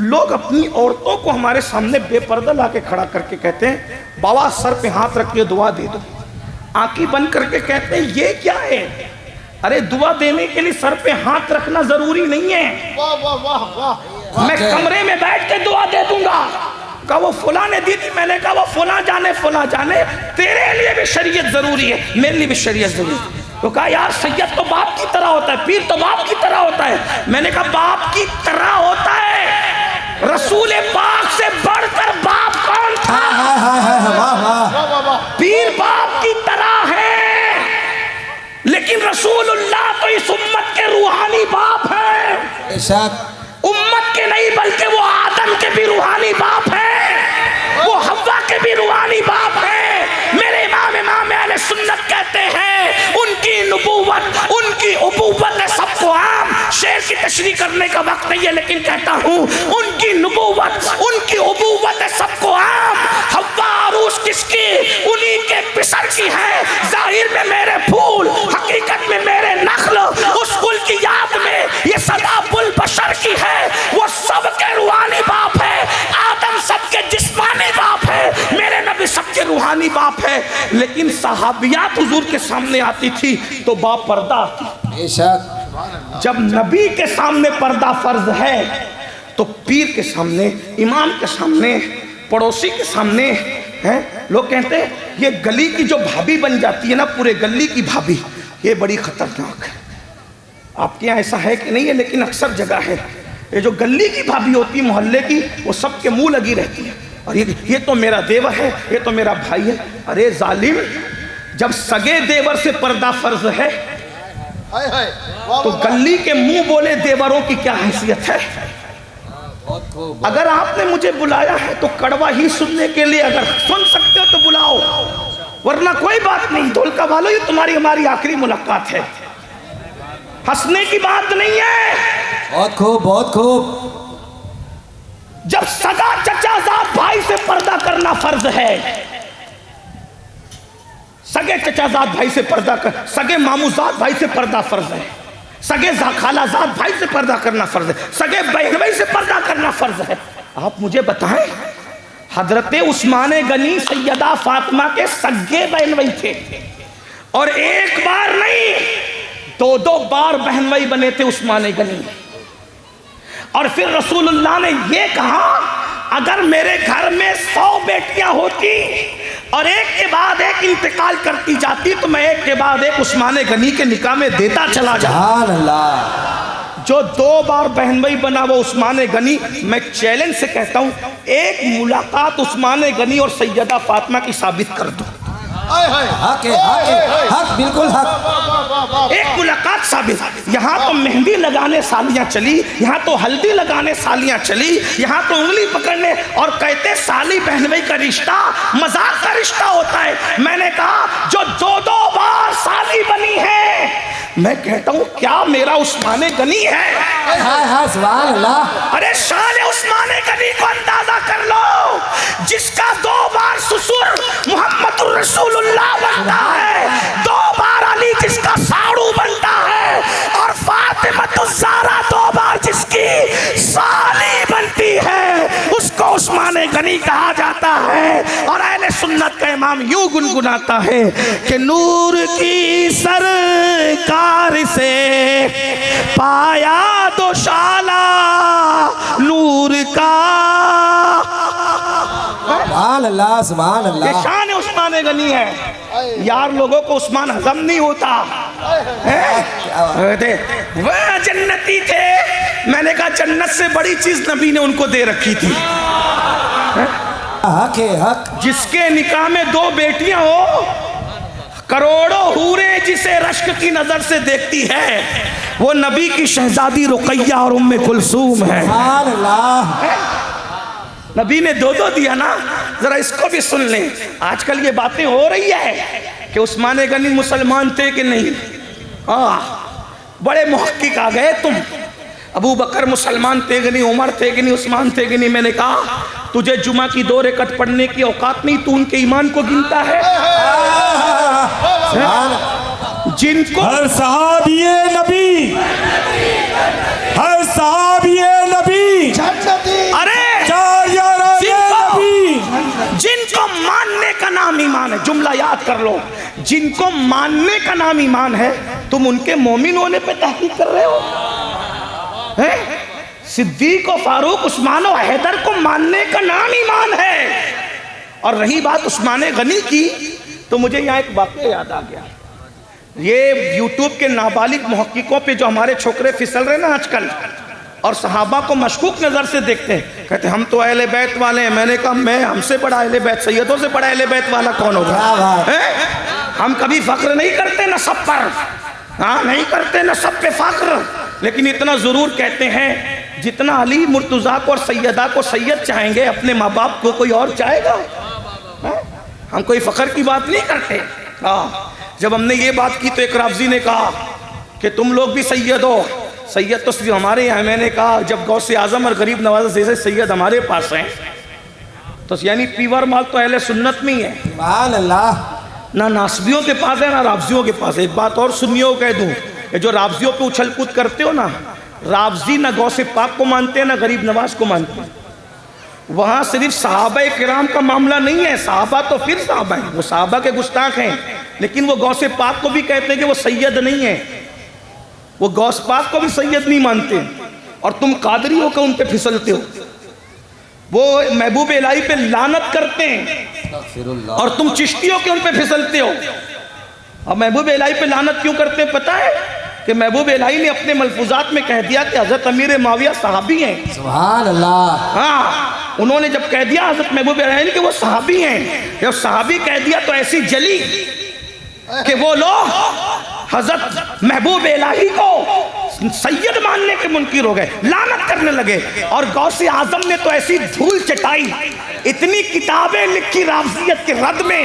Speaker 1: लोग अपनी औरतों को हमारे सामने बेपर्दा ला के खड़ा करके कहते हैं बाबा सर पे हाथ रख के दुआ दे दो। आंखें बंद करके कहते हैं ये क्या है? अरे दुआ देने के लिए सर पे हाथ रखना जरूरी नहीं है।
Speaker 4: वाह वाह वाह वाह।
Speaker 1: मैं कमरे में बैठ के दुआ दे दूंगा। कहा वो फुला ने दी थी, मैंने कहा वो फुला जाने, तेरे लिए भी शरीयत जरूरी है, मेरे लिए भी शरीयत जरूरी है। तो कहा यार सैयद तो बाप की तरह होता है, पीर तो बाप की तरह होता है। मैंने कहा बाप की तरह होता है, रसूल पाक से बढ़कर बाप कौन था? पीर बाप की तरह है, लेकिन रसूलुल्लाह तो इस उम्मत के रूहानी बाप है। उम्मत के नहीं बल्कि वो आदम के भी रूहानी बाप है, वो हव्वा के भी रूहानी बाप है। मेरे इमाम अहले सुन्नत कहते हैं उनकी नबूवत, उनकी उबूवत सबको आम। शेर की तशरीह करने का वक्त नहीं है, लेकिन कहता हूँ उनकी नबूवत, उनकी उबूवत सबको आम। हव्वा अरूस किसकी? उन्हीं के पिसर की है। जाहिर में मेरे फूल, हकीकत में मेरे नखल, उस गुल की याद में ये सदा बुल बशर की है। वो सबके रूहानी बाप है। आदम सबके जिस्मानी बाप है, मेरे नबी सबके रूहानी बाप है। लेकिन सहाबियात हुजूर के सामने आती थी तो बापर्दा आती। जब नबी के सामने पर्दा फर्ज है तो पीर के सामने, इमाम के सामने, पड़ोसी के सामने है। लोग कहते हैं ये गली की जो भाभी बन जाती है ना, पूरे गली की भाभी, ये बड़ी खतरनाक है। आपके यहाँ ऐसा है कि नहीं है, लेकिन अक्सर जगह है। ये जो गली की भाभी होती है मोहल्ले की, वो सबके मुंह लगी रहती है और ये तो मेरा देवर है, ये तो मेरा भाई है। अरे जालिम, जब सगे देवर से पर्दा फर्ज है तो गली के मुंह बोले देवरों की क्या हैसियत है? अगर आपने मुझे बुलाया है तो कड़वा ही सुनने के लिए, अगर सुन सकते हो तो बुलाओ, वरना कोई बात नहीं। ढोलका वालों, ये तुम्हारी हमारी आखिरी मुलाकात है, हंसने की बात नहीं है।
Speaker 2: बहुत खूब, बहुत खूब।
Speaker 1: जब सगा चचाजाद भाई से पर्दा करना फर्ज है, सगे चचाजाद भाई से पर्दा कर, सगे मामूजाद भाई से पर्दा फर्ज है, सगे खालाजाद भाई से पर्दा करना फर्ज है, सगे बहन भाई से पर्दा करना फर्ज है। आप मुझे बताएं, हजरत उस्मान गनी सैयदा फातिमा के सगे बहन भाई थे और एक बार नहीं 2-2 बार बहन भाई बने थे उस्मान गनी। और फिर रसूलुल्लाह ने ये कहा अगर मेरे घर में 100 बेटियां होती और एक के बाद एक इंतकाल करती जाती तो मैं एक के बाद एक उस्मान गनी के निकाह में देता चला जाता। जो 2 बार बहन भाई बना वो उस्मान गनी। मैं चैलेंज से कहता हूं एक मुलाकात उस्मान गनी और सैयदा फातिमा की साबित कर दो।
Speaker 2: हक है, हक है, हक, बिल्कुल हक।
Speaker 1: एक मुलाकात साबित। यहाँ तो मेहंदी लगाने सालियां चली, यहाँ तो हल्दी लगाने सालियां चली, यहाँ तो उंगली पकड़ने, और कहते साली बहन भाई का रिश्ता मजाक का रिश्ता होता है। मैंने कहा जो 2-2 बार साली बनी है, मैं कहता हूँ क्या मेरा उस्माने गनी है?
Speaker 2: हाँ हाँ सुभान अल्लाह।
Speaker 1: अरे शान उस्माने गनी को अंदाजा कर लो, जिसका 2 बार ससुर मोहम्मद रसूलुल्लाह बनता है, 2 बार अली जिसका साड़ू बनता है, और फातिमा ज़हरा 2 बार जिसकी साली बनती है, उसको उस्माने गनी कहा जाता है। और अहले सुन्नत का इमाम यूं गुनगुनाता है कि नूर की सरकार से पाया दोशाला नूर का।
Speaker 2: सुभान अल्लाह सुभान
Speaker 1: ये
Speaker 2: अल्लाह।
Speaker 1: शान उस्माने गनी है यार, लोगों को उस्मान हजम नहीं होता है। वह जन्नती थे, मैंने कहा जन्नत से बड़ी चीज नबी ने उनको दे रखी थी।
Speaker 2: हक है हक।
Speaker 1: जिसके निकाह में 2 बेटियां हो, करोड़ों हूरें जिसे रश्क की नजर से देखती है, वो नबी की शहजादी रुकैया और उम्मे कुलसूम है।
Speaker 2: सुभान अल्लाह।
Speaker 1: नबी ने 2-2 दिया ना, जरा इसको भी सुन लें। आजकल ये बातें हो रही है कि उस्माने गनी मुसलमान थे कि नहीं। बड़े मुहक्किक आ गए तुम। अबू बकर मुसलमान थे कि नहीं, उमर थे कि नहीं, उस्मान थे कि नहीं। मैंने कहा तुझे जुमा की 2 रकअत पढ़ने की औकात नहीं, तू उनके ईमान को गिनता है। जिनको
Speaker 5: हर सहाबिये नबी, हर सहाबिये नबी,
Speaker 1: अरे जिनको मानने का नाम ईमान है, जुमला याद कर लो, जिनको मानने का नाम ईमान है, तुम उनके मोमिन होने पे तहकीक कर रहे हो हैं? सिद्दीक और फारूक, उस्मान और हैदर को मानने का नाम ईमान है। और रही बात उस्माने गनी की, तो मुझे यहाँ एक वाक़या याद आ गया। ये यूट्यूब के नाबालिग मुहक्किकों पे जो हमारे छोकरे फिसल रहे ना आजकल, और सहाबा को मशकूक नज़र से देखते हैं, कहते हम तो अहले बैत वाले हैं। मैंने कहा मैं हमसे बड़ा अहले बैत, सैयदों से बड़ा अहले बैत वाला कौन होगा? हम कभी फ़ख्र नहीं करते नसब पर, हाँ नहीं करते नसब पे फ़ख्र, लेकिन इतना ज़रूर कहते हैं जितना अली मुर्तज़ा को और सैयदा को सैयद चाहेंगे, अपने माँ बाप को कोई और चाहेगा? हम कोई फ़ख्र की बात नहीं करते। जब हमने ये बात की तो एक राफ़ज़ी ने कहा कि तुम लोग भी सैयद हो। सैयद तो सिर्फ हमारे यहाँ। मैंने कहा जब गौसे आज़म और गरीब नवाज़ जैसे सैयद हमारे पास हैं, तो यानी पीवर माल तो अहले सुन्नत में ही है।
Speaker 2: सुभान अल्लाह।
Speaker 1: ना नासबियों के पास है ना राफ़ज़ियों के पास है। एक बात और सुन्नियों को कह दूँ, ये जो राफ़ज़ियों पे उछल कूद करते हो ना, राफ़ज़ी ना गौसे पाक को मानते हैं ना गरीब नवाज को मानते हैं। वहाँ सिर्फ सहाबा किराम का मामला नहीं है, सहाबा तो फिर सहाबा हैं, वो सहाबा के गुस्ताख हैं, लेकिन वो गौसे पाक को भी कहते हैं कि वो सैयद नहीं है, वो गौस पाक को भी सैयद नहीं मानते। और तुम कादरी होकर उन पे फिसलते हो, वो महबूब इलाही पे लानत करते हैं, और तुम चिश्तियों के उन पे फिसलते हो। और महबूब इलाही पे लानत क्यों करते हैं पता है? कि महबूब इलाही ने अपने मलफूजात में कह दिया कि हज़रत अमीर माविया सहाबी हैं। सुभान अल्लाह। हाँ, उन्होंने जब कह दिया हज़रत महबूब इलाही ने कि वो सहाबी हैं, जब सहाबी कह दिया तो ऐसी जली कि वो लोग हज़रत महबूब इलाही को सैयद मानने के मुनकिर हो गए, लानत करने लगे। और गौसे आजम ने तो ऐसी धूल चटाई, इतनी किताबें लिखी राफ़ज़ियत के रद में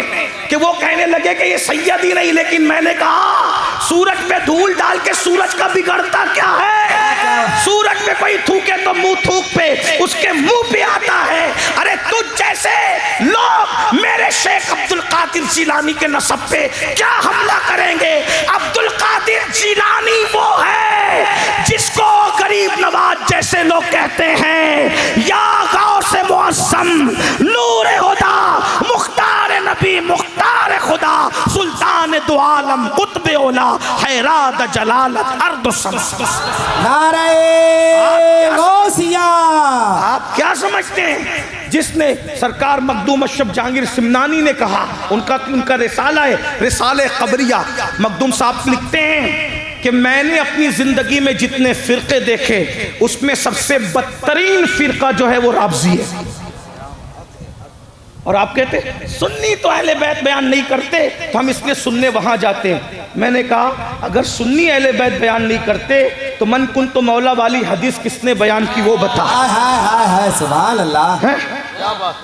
Speaker 1: कि वो कहने लगे कि ये सैयद ही नहीं। लेकिन मैंने कहा सूरज पे धूल डाल के सूरज का बिगड़ता क्या है? सूरज पे कोई थूके तो मुंह थूक पे उसके मुंह पे आता है। अरे तुझ जैसे लोग मेरे शेख अब्दुल कादिर जिलानी के नसब पे क्या हमला करेंगे? अब्दुल कादिर जिलानी वो है जिसको गरीब नवाज जैसे लोग कहते हैं या गौसे मुअज़्ज़म, नूरे खुदा, मुख्तार नबी, मुख्तार खुदा, सुल्तान दो आलम, कुतबे औला, हैरात जलालत अर्द शम्स।
Speaker 2: नारे गौसिया।
Speaker 1: आप क्या समझते हैं? जिसने सरकार मखदूम अशरफ जहांगीर सिमनानी ने कहा, उनका रिसाला है रिसाले क़बरिया। मखदूम साहब लिखते हैं कि मैंने अपनी ज़िंदगी में जितने फ़िरक़े देखे उसमें सबसे बदतरीन फ़िरक़ा जो है वो राफ़ज़ी है। और आप कहते सुन्नी तो अहले बैत बयान नहीं करते तो हम इसलिए सुनने वहां जाते हैं। मैंने कहा अगर सुन्नी अहले बैत बयान नहीं करते तो मन कुन तो मौला वाली हदीस किसने बयान की वो बता।
Speaker 2: हाय हाय हाय हाय सुभान अल्लाह।
Speaker 1: है?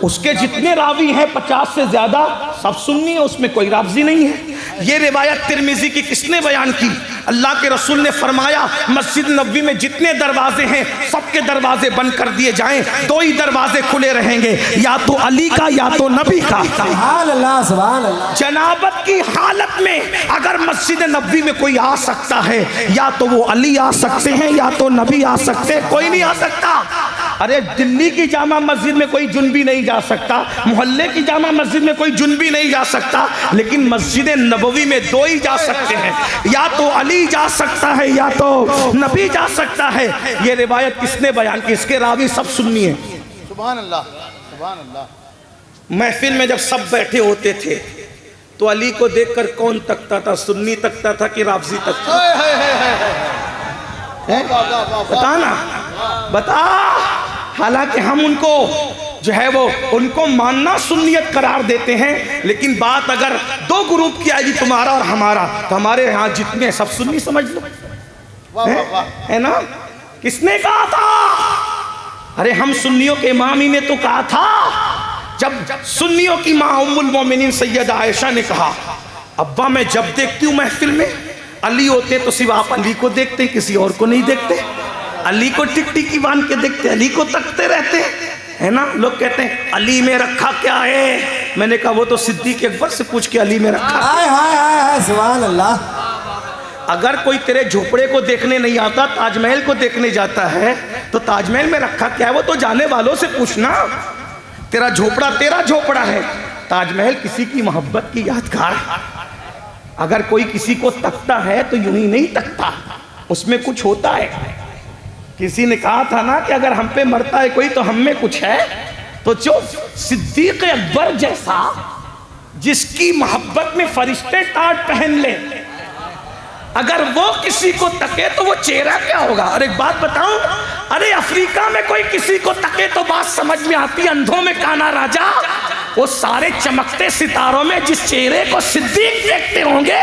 Speaker 1: उसके जितने रावी हैं 50 से ज्यादा सब सुन्नी है, उसमें कोई रावजी नहीं है। ये रिवायत तिरमिजी की किसने बयान की? अल्लाह के रसूल ने फरमाया मस्जिद नबवी में जितने दरवाजे हैं सबके दरवाजे बंद कर दिए जाएं, 2 ही दरवाजे खुले रहेंगे, या तो अली का या तो नबी का।
Speaker 2: सुभान अल्लाह सुभान अल्लाह।
Speaker 1: जनाबत की हालत में अगर मस्जिद नबवी में कोई आ सकता है या तो वो अली आ सकते हैं या तो नबी आ सकते हैं, कोई नहीं आ सकता। अरे दिल्ली की जामा मस्जिद में कोई जुनबी नहीं जा सकता, मोहल्ले की जामा मस्जिद में कोई जुनबी नहीं जा सकता, लेकिन मस्जिद नबवी में 2 ही जा सकते हैं, या तो अली जा सकता है या तो नबी जा सकता है। ये रिवायत किसने बयान की? इसके रावी सब सुन्नी है।
Speaker 4: सुभान अल्लाह सुभान अल्लाह।
Speaker 1: महफिल में जब सब बैठे होते थे तो अली को देखकर कौन तकता था? सुन्नी तकता था कि रावजी तकता था? बता ना, बता। हालांकि हम उनको जो है वो उनको मानना सुन्नियत करार देते हैं, लेकिन बात अगर 2 ग्रुप की आएगी, तुम्हारा और हमारा, तो हमारे यहाँ जितने सब सुन्नी समझ लो, है ना? किसने कहा था? अरे हम सुन्नियों के इमाम ही ने तो कहा था। जब सुन्नियों की माँ उम्मुल मोमिनीन सैयदा आयशा ने कहा अब्बा मैं जब देखती हूँ महफिल में अली होते तो सिर्फ आप अली को देखते, किसी और को नहीं देखते। अली को टिकटिकी बांध के देखते, अली को तकते रहते, है ना? लोग कहते हैं अली में रखा क्या है? मैंने कहा वो तो सिद्दीक अकबर से पूछ के अली में रखा।
Speaker 2: हाय हाय हाय हाय सुभान अल्लाह।
Speaker 1: अगर कोई तेरे झोपड़े को देखने नहीं आता, ताजमहल को देखने जाता है, तो ताजमहल में रखा क्या है वो तो जाने वालों से पूछना। तेरा झोपड़ा है, ताजमहल किसी की मोहब्बत की यादगार। अगर कोई किसी को तकता है तो यूं ही नहीं तकता, उसमें कुछ होता है। किसी ने कहा था ना कि अगर हम पे मरता है कोई तो हम में कुछ है। तो जो सिद्दीक अकबर जैसा जिसकी मोहब्बत में फरिश्ते टाट पहन ले, अगर वो किसी को तके तो वो चेहरा क्या होगा? और एक बात बताऊं, अरे अफ्रीका में कोई किसी को तके तो बात समझ में आती। अंधों में काना राजा, वो सारे चमकते सितारों में जिस चेहरे को सिद्दीक देखते होंगे,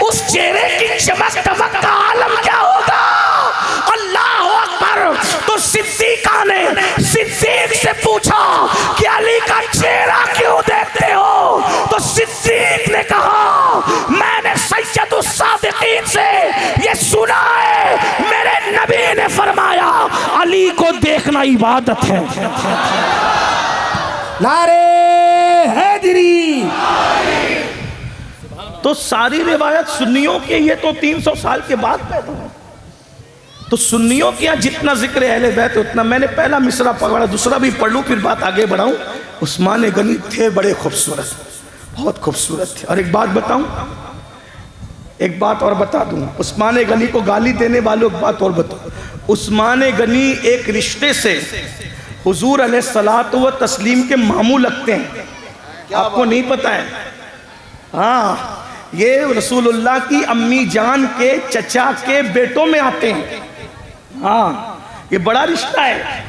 Speaker 1: उस चेहरे की चमक दमक का आलम क्या होगा? अल्लाह अकबर। तो सिद्दीका ने सिद्दीक से पूछा कि अली का चेहरा क्यों देखते हो? तो सिद्दीक ने कहा मैंने सैयदुस सादिकीन से ये सुना है, मेरे नबी ने फरमाया अली को देखना इबादत है।
Speaker 2: नारे हैदरी।
Speaker 1: तो सारी रिवायत सुन्नियों के, ये तो 300 साल के बाद पैदा हुआ। तो सुन्नियों के यहाँ जितना जिक्र अहले बैत उतना। मैंने पहला मिसरा पकड़ा, दूसरा भी पढ़ लूँ फिर बात आगे बढ़ाऊँ। उस्मान गनी थे बड़े खूबसूरत, बहुत खूबसूरत थे। और एक बात बताऊँ, एक बात और बता दूँ, उस्मान गनी को गाली देने वालों को बात और बताऊँ। उस्मान गनी एक रिश्ते से हुजूर अलैहिस्सलातु व तस्लीम के मामू लगते हैं, आपको नहीं पता है? हाँ, ये रसूलुल्लाह की अम्मी जान के चचा के बेटों में आते हैं। हाँ, ये बड़ा रिश्ता है,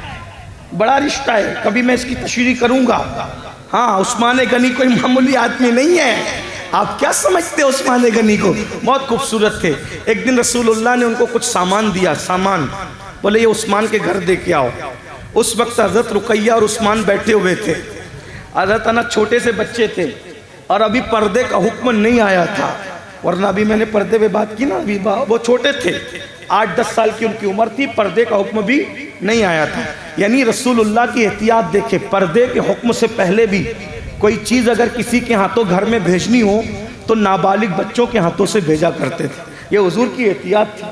Speaker 1: बड़ा रिश्ता है। कभी मैं इसकी तशरीह करूंगा। हाँ, उस्मान गनी कोई मामूली आदमी नहीं है। आप क्या समझते हो उस्मान गनी को? बहुत खूबसूरत थे। एक दिन रसूलुल्लाह ने उनको कुछ सामान दिया, सामान, बोले ये उस्मान के घर दे के आओ। उस वक्त हज़रत रुकैया और उस्मान बैठे हुए थे। हज़रत अनस छोटे से बच्चे थे और अभी पर्दे का हुक्म नहीं आया था, वरना अभी मैंने पर्दे पे बात की ना, अभी वो छोटे थे, 8-10 साल की उनकी उम्र थी, पर्दे का हुक्म भी नहीं आया था। यानी रसूलुल्लाह की एहतियात देखे, पर्दे के हुक्म से पहले भी कोई चीज़ अगर किसी के हाथों घर में भेजनी हो तो नाबालिग बच्चों के हाथों से भेजा करते थे। ये हुजूर की एहतियात थी,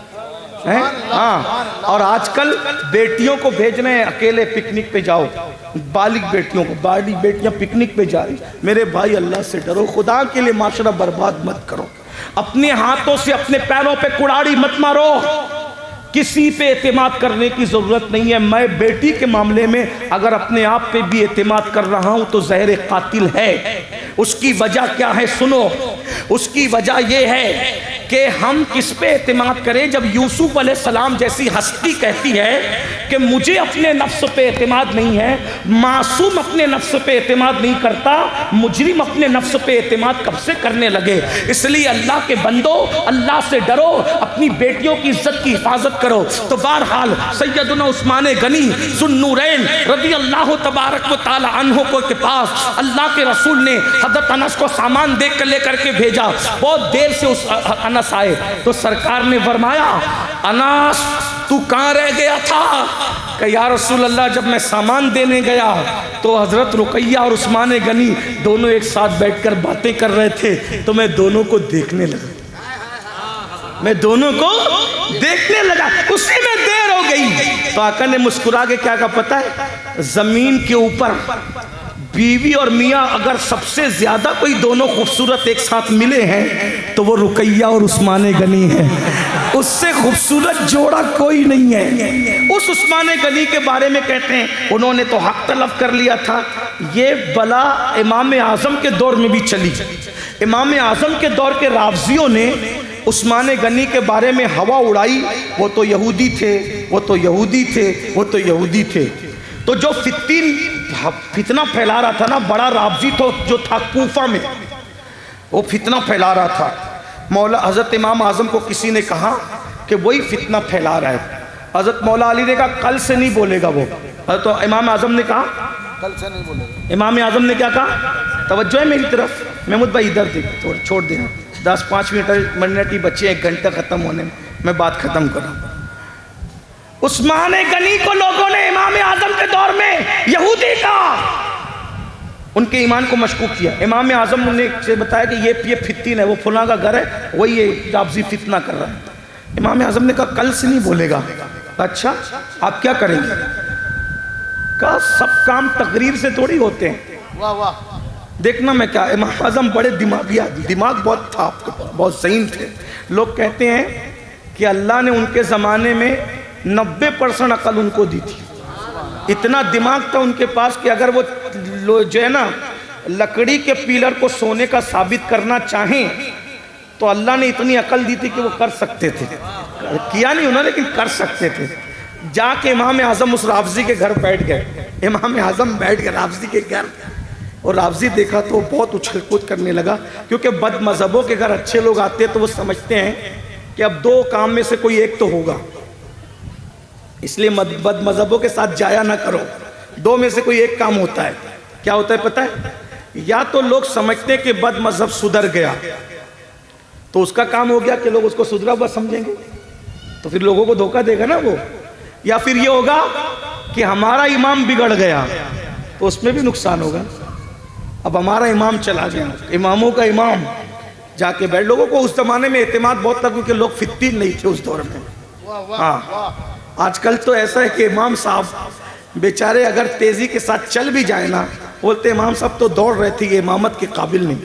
Speaker 1: हैं? हाँ, और आजकल बेटियों को भेज रहे हैं अकेले, पिकनिक पे जाओ, बालिग बेटियों को, बालिग बेटियां पिकनिक पे जा रही। मेरे भाई अल्लाह से डरो, खुदा के लिए माशरा बर्बाद मत करो, अपने हाथों से अपने पैरों पे कुड़ाड़ी मत मारो, किसी पे एतमाद करने की जरूरत नहीं है। मैं बेटी के मामले में अगर अपने आप पे भी एतमाद कर रहा हूं तो ज़हर कातिल है। उसकी वजह क्या है सुनो, उसकी वजह यह है कि हम किस पे एतमाद करें जब यूसुफ अलैहिस्सलाम जैसी हस्ती कहती है कि मुझे अपने नफ्स पे एतमाद नहीं है, मासूम अपने नफ्स पे एतमाद नहीं करता, मुजरिम अपने नफ्स पे एतमाद कब से करने लगे। इसलिए अल्लाह के बंदो, अल्लाह से डरो, अपनी बेटियों की इज्जत की हिफाजत करो। तो बहरहाल सैयदना उस्मान गनी ज़ुन्नूरैन रज़ी अल्लाह तबारक व तआला अन्हु को के पास अल्लाह के रसूल ने हज़रत अनस को सामान देख कर लेकर के भेजा। बहुत देर से उस अनस आए तो सरकार ने फरमाया, अनस तू कहाँ रह गया था? कि या रसूल अल्लाह, जब मैं सामान देने गया तो हज़रत रुकैया और उस्मान गनी दोनों एक साथ बैठकर बातें कर रहे थे, तो मैं दोनों को देखने लगा, मैं दोनों को देखने लगा, उसी में देर हो गई। तो आका ने मुस्कुरा के क्या कहा पता है? जमीन के ऊपर बीवी और मियाँ अगर सबसे ज्यादा कोई दोनों खूबसूरत एक साथ मिले हैं तो वो रुकैया और उस्मान गनी है, उससे खूबसूरत जोड़ा कोई नहीं है। उस उस्मान गनी के बारे में कहते हैं उन्होंने तो हक तलब कर लिया था। ये बला इमाम आज़म के दौर में भी चली। इमाम आज़म के दौर के रावजियों ने उस्मान गनी के बारे में हवा उड़ाई, वो तो यहूदी थे, वो तो यहूदी थे, वो तो यहूदी थे। तो जो फितना फैला रहा था ना, बड़ा रावजी तो जो था कूफा में, वो फितना फैला रहा था। मौला हज़रत इमाम आज़म को किसी ने कहा कि वही फितना फैला रहा है। हज़रत मौला अली ने कहा कल से नहीं बोलेगा वो। तो इमाम आज़म ने कहा
Speaker 4: कल से नहीं बोलेगा।
Speaker 1: इमाम आज़म ने क्या कहा? तवज्जो है मेरी तरफ, महमूद भाई इधर देख, थोड़ा छोड़ देना, 10-5 मिनट ही बच्चे, 1 घंटा ख़त्म होने में मैं बात ख़त्म कर रहा हूँ। उस्मान गनी को लोगों ने इमाम आज़म के दौर में यहूदी का, उनके ईमान को मशकूक किया। इमाम आज़म ने से बताया कि ये फितिन है, वो फुला का घर है, वही ये रावजी फितना कर रहा है। इमाम आज़म ने कहा कल से नहीं बोलेगा। अच्छा आप क्या करेंगे? कहा सब काम तकरीर से थोड़ी होते हैं।
Speaker 4: वाह वाह,
Speaker 1: देखना मैं क्या, इमाम आज़म बड़े दिमागी आदमी, दिमाग बहुत था आपके पास, बहुत ज़हीन थे। लोग कहते हैं कि अल्लाह ने उनके ज़माने में 90% अकल उनको दी थी। इतना दिमाग था उनके पास कि अगर वो जो है ना लकड़ी के पिलर को सोने का साबित करना चाहें तो अल्लाह ने इतनी अकल दी थी कि वो कर सकते थे। किया नहीं उन्होंने, लेकिन कर सकते थे। जाके इमाम आज़म उस रावजी के घर बैठ गए। इमाम आज़म बैठ गए रावजी के घर, और रावजी देखा तो बहुत उछल कूद करने लगा, क्योंकि बद मज़हबों के घर अच्छे लोग आते हैं तो वो समझते हैं कि अब 2 काम में से कोई एक तो होगा, इसलिए बद मज़हबों के साथ जाया ना करो। 2 में से कोई एक काम होता है। क्या होता है पता है? या तो लोग समझते हैं कि बद मज़हब सुधर गया तो उसका काम हो गया कि लोग उसको सुधरा हुआ समझेंगे, तो फिर लोगों को धोखा देगा ना वो। या फिर ये होगा कि हमारा इमाम बिगड़ गया तो उसमें भी नुकसान होगा। अब हमारा इमाम चला गया, इमामों का इमाम जाके बैठ। लोगों को उस जमाने में एतमाद बहुत था क्योंकि लोग फितिन नहीं थे उस दौर में। हाँ, आजकल तो ऐसा है कि इमाम साहब बेचारे अगर तेज़ी के साथ चल भी जाए ना, बोलते इमाम साहब तो दौड़ रहे थे, ये इमामत के काबिल नहीं।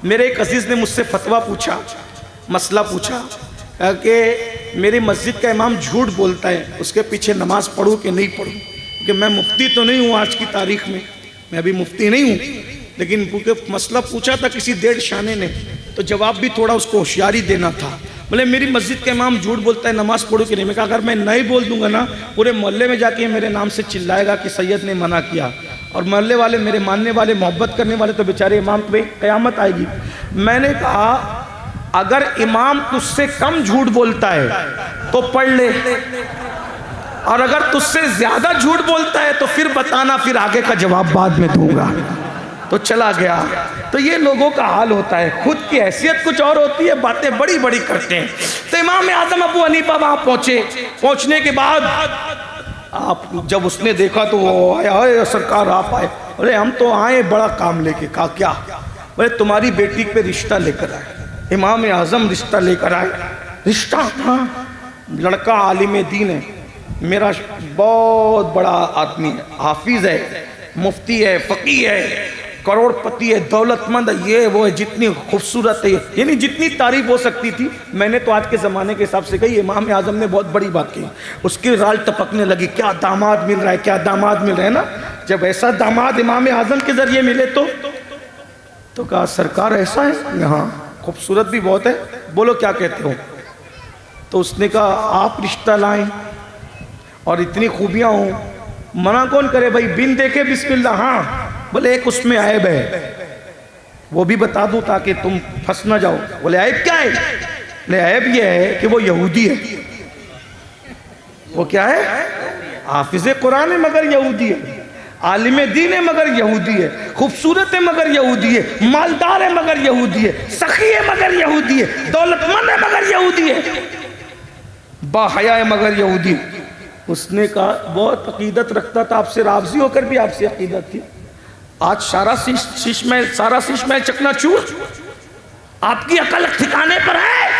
Speaker 1: मेरे एक अजीज़ ने मुझसे फतवा पूछा, मसला पूछा कि मेरी मस्जिद का इमाम झूठ बोलता है, उसके पीछे नमाज पढ़ूँ कि नहीं पढ़ूँ? क्योंकि मैं मुफ्ती तो नहीं हूँ आज की तारीख में, मैं अभी मुफ्ती नहीं हूँ, लेकिन क्योंकि मसला पूछा था किसी डेढ़ शाने ने, तो जवाब भी थोड़ा उसको होशियारी देना था। बोले मेरी मस्जिद का इमाम झूठ बोलता है, नमाज पढ़ो कि नहीं? मैं कहा अगर मैं नहीं बोल दूंगा ना, पूरे मोहल्ले में जाके मेरे नाम से चिल्लाएगा कि सैयद ने मना किया, और मोहल्ले वाले, मेरे मानने वाले, मोहब्बत करने वाले तो बेचारे इमाम पे क़यामत आएगी। मैंने कहा अगर इमाम तुझसे कम झूठ बोलता है तो पढ़ ले, और अगर तुझसे ज़्यादा झूठ बोलता है तो फिर बताना, फिर आगे का जवाब बाद में दूंगा। तो चला गया। तो ये लोगों का हाल होता है, खुद की हैसियत कुछ और होती है, बातें बड़ी बड़ी करते हैं। तो इमाम आज़म अबू हनीफा वहाँ पहुँचे। पहुँचने के बाद आप जब उसने देखा तो वो आया, अरे सरकार आप आए? अरे हम तो आए बड़ा काम लेके। कहा क्या? बोले तुम्हारी बेटी पे रिश्ता लेकर आए। इमाम आज़म रिश्ता लेकर आए। रिश्ता? हाँ, लड़का आलिम दीन है, मेरा बहुत बड़ा आदमी है, हाफिज़ है, मुफ्ती है, फ़कीह है, करोड़पति है, दौलतमंद है, ये वो है, जितनी खूबसूरत है, यानी जितनी तारीफ हो सकती थी मैंने तो आज के ज़माने के हिसाब से कही। इमाम आज़म ने बहुत बड़ी बात की, उसकी राल टपकने लगी, क्या दामाद मिल रहा है, क्या दामाद मिल रहा है ना। जब ऐसा दामाद इमाम आज़म के ज़रिए मिले तो कहा सरकार ऐसा है? हाँ खूबसूरत भी बहुत है, बोलो क्या कहते हो। तो उसने कहा आप रिश्ता लाएं और इतनी खूबियां हो, मना कौन करे भाई, बिन देखे बिस्मिल्लाह। हाँ बोले एक उसमें ऐब है, वो भी बता दूं ताकि तुम फंस ना जाओ। बोले ऐब क्या है? बोले ऐब ये है कि वो यहूदी है। वो क्या है? हाफिज़े कुरान है मगर यहूदी है, आलिम दीन है मगर यहूदी है, खूबसूरत है मगर यहूदी है, मालदार है मगर यहूदी है, सखी है मगर यहूदी है, दौलतमंद है मगर यहूदी है, बाहया है मगर यहूदी। उसने कहा बहुत अकीदत रखता था आपसे, राबजी होकर भी आपसे अकीदत थी। आज सारा शीश में चकनाचूर, आपकी अकल ठिकाने पर है।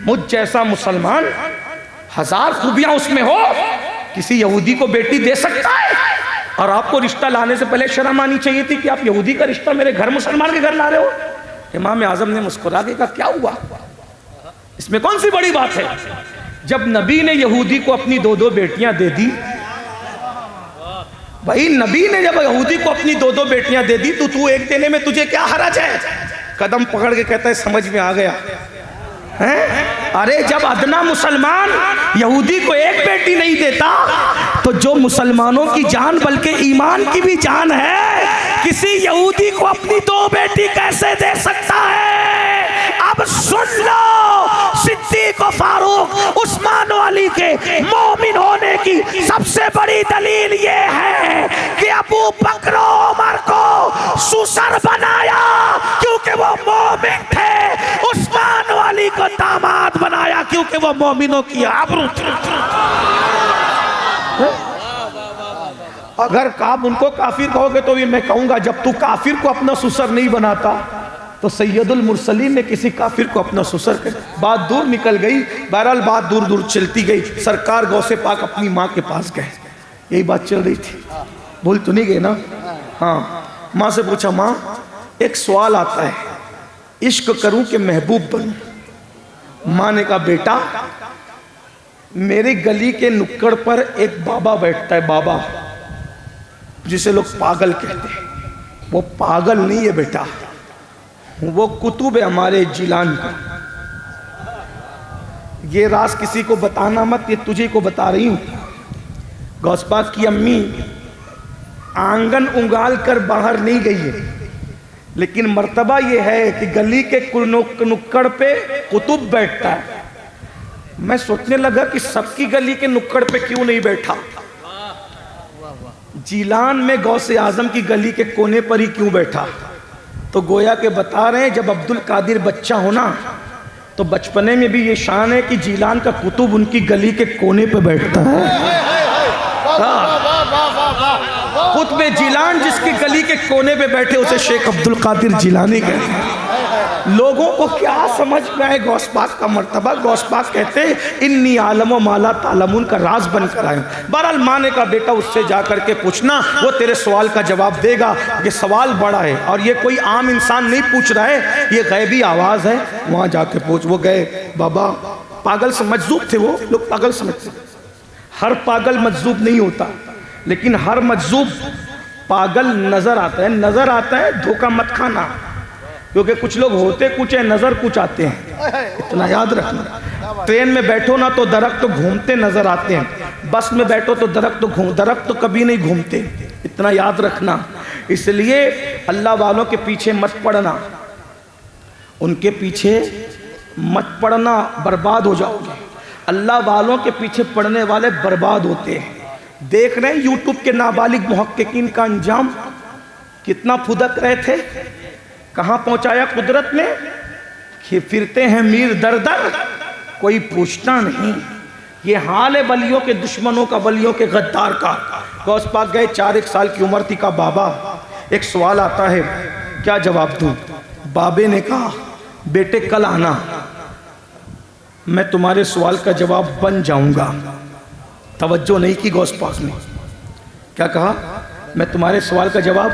Speaker 1: मुझ जैसा मुसलमान, हजार खूबियां उसमें हो, किसी यहूदी को बेटी दे सकता है? और आपको रिश्ता लाने से पहले शर्म आनी चाहिए थी कि आप यहूदी का रिश्ता मेरे घर, मुसलमान के घर ला रहे हो। इमाम आजम ने मुस्कुरा के कहा क्या हुआ, इसमें कौन सी बड़ी बात है? जब नबी ने यहूदी को अपनी 2-2 बेटियां दे दी, भाई नबी ने जब यहूदी को अपनी 2-2 बेटियां दे दी तो तू एक देने में तुझे क्या हरज है? कदम पकड़ के कहता है समझ में आ गया है? अरे जब अदना मुसलमान यहूदी को एक बेटी नहीं देता तो जो मुसलमानों की जान बल्कि ईमान की भी जान है, किसी यहूदी को अपनी 2 बेटी कैसे दे सकता है? अब सुन लो, सिद्दीक और फारूक उस्मान और अली के मोमिन होने की सबसे बड़ी दलील ये है कि अबू बकर और उमर को सुसर बनाया क्योंकि वो मोमिन थे, उस्मान और अली को दामाद बनाया क्योंकि वो मोमिनों की आबरू थी। अगर आप उनको काफिर कहोगे तो भी मैं कहूंगा जब तू काफिर को अपना सुसर नहीं बनाता तो सैयदुल मुरसलीन ने किसी काफिर को अपना सुसर कर। बात दूर निकल गई, बहरहाल बात दूर दूर चलती गई। सरकार गौसे पाक अपनी माँ के पास गए, यही बात चल रही थी, भूल तो नहीं गए ना? हाँ, माँ से पूछा माँ एक सवाल आता है, इश्क करूं कि महबूब बनूं? माँ ने कहा बेटा मेरी गली के नुक्कड़ पर एक बाबा बैठता है, बाबा जिसे लोग पागल कहते हैं। वो पागल नहीं है बेटा, वो कुतुब है हमारे जिलान का। ये राज किसी को बताना मत, ये तुझे को बता रही हूं। गौस पाक की अम्मी आंगन उंगाल कर बाहर नहीं गई है, लेकिन मर्तबा ये है कि गली के नुक्कड़ पे कुतुब बैठता है। मैं सोचने लगा कि सबकी गली के नुक्कड़ पे क्यों नहीं बैठा, जिलान में गौसे आजम की गली के कोने पर ही क्यों बैठा? तो गोया के बता रहे हैं जब अब्दुल कादिर बच्चा होना तो बचपने में भी ये शान है कि जिलान का कुतुब उनकी गली के कोने पे बैठता है। कुतुब जिलान जिसकी गली के कोने पे बैठे उसे शेख अब्दुल कादिर जिलानी कहते हैं। लोगों को क्या समझ में आए गौस पाक का मर्तबा? गौस पाक कहते हैं इन्नी आलम व माला तालमुन का राज बनकर आए। बहरहाल माने का बेटा उससे जा करके पूछना, वो तेरे सवाल का जवाब देगा। ये सवाल बड़ा है और ये कोई आम इंसान नहीं पूछ रहा है, ये गैबी आवाज़ है, वहाँ जाके पूछ। वो गए, बाबा पागल से मजजूब थे, वो लोग पागल समझते। हर पागल मजजूब नहीं होता, लेकिन हर मजजूब पागल नजर आता है। नजर आता है, धोखा मत खाना, क्योंकि कुछ लोग होते कुछ है, नजर कुछ आते हैं, इतना याद रखना। ट्रेन में बैठो ना तो दरख्त तो घूमते नजर आते हैं, बस में बैठो तो दरख्त तो कभी नहीं घूमते, इतना याद रखना। इसलिए अल्लाह वालों के पीछे मत पड़ना, उनके पीछे मत पड़ना, बर्बाद हो जाओगे। अल्लाह वालों के पीछे पड़ने वाले बर्बाद होते हैं। देख रहे हैं यूट्यूब के नाबालिग मुहक्किकीन का अंजाम, कितना फुदक रहे थे, कहाँ पहुंचाया कुदरत ने कि फिरते हैं मीर दर दर, कोई पूछता नहीं। ये हाल है वलियों के दुश्मनों का, वलियों के गद्दार का। गौस पाक गए, 4 साल की उम्र थी का बाबा, एक सवाल आता है क्या जवाब दूं? बाबे ने कहा बेटे कल आना, मैं तुम्हारे सवाल का जवाब बन जाऊंगा। तवज्जो नहीं की गौस पाक ने, क्या कहा? मैं तुम्हारे सवाल का जवाब,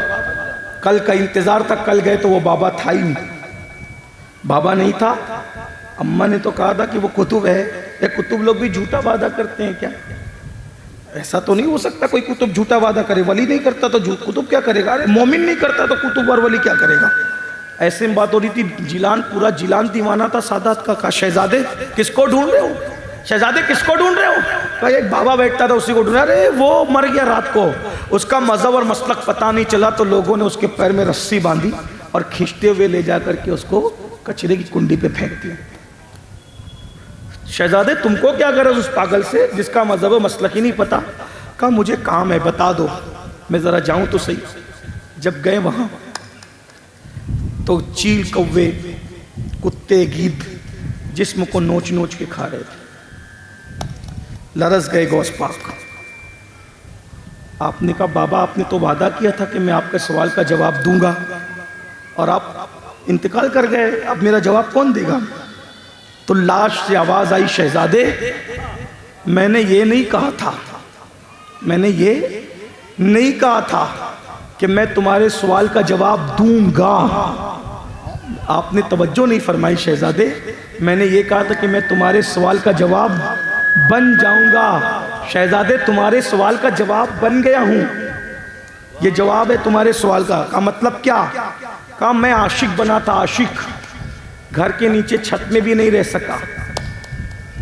Speaker 1: कल का इंतजार था। कल गए तो वो बाबा था ही नहीं, बाबा नहीं था। अम्मा ने तो कहा था कि वो कुतुब है। ये कुतुब लोग भी झूठा वादा करते हैं क्या? ऐसा तो नहीं हो सकता कोई कुतुब झूठा वादा करे। वली नहीं करता तो कुतुब क्या करेगा? अरे मोमिन नहीं करता तो कुतुब और वली क्या करेगा? ऐसे में बात हो रही थी, जिलान पूरा जिलान दीवाना था सादात का। कहा शहजादे किसको ढूंढ रहे हो, शहजादे किसको ढूंढ रहे हो? कहा एक बाबा बैठता था उसी को ढूंढ रहे। अरे वो मर गया रात को, उसका मजहब और मसलक पता नहीं चला, तो लोगों ने उसके पैर में रस्सी बांधी और खींचते हुए ले जा करके उसको कचरे की कुंडी पे फेंक दिया। शहजादे तुमको क्या गरज उस पागल से जिसका मजहब मसलक ही नहीं पता? कहा मुझे काम है, बता दो, मैं जरा जाऊं तो सही। जब गए वहां तो चील, कौवे, कुत्ते, गीद जिस्म को नोच नोच के खा रहे थे। लरस गए गौस पाक। आपने कहा बाबा आपने तो वादा किया था कि मैं आपके सवाल का जवाब दूंगा और आप इंतकाल कर गए, अब मेरा जवाब कौन देगा? तो लाश से आवाज आई, शहजादे मैंने ये नहीं कहा था, मैंने ये नहीं कहा था कि मैं तुम्हारे सवाल का जवाब दूंगा। आपने तवज्जो नहीं फरमाई शहजादे, मैंने ये कहा था कि मैं तुम्हारे सवाल का जवाब बन जाऊंगा। शहजादे तुम्हारे सवाल का जवाब बन गया हूं, ये जवाब है तुम्हारे सवाल का मतलब क्या? कहा मैं आशिक बना था, आशिक। घर के नीचे छत में भी नहीं रह सका,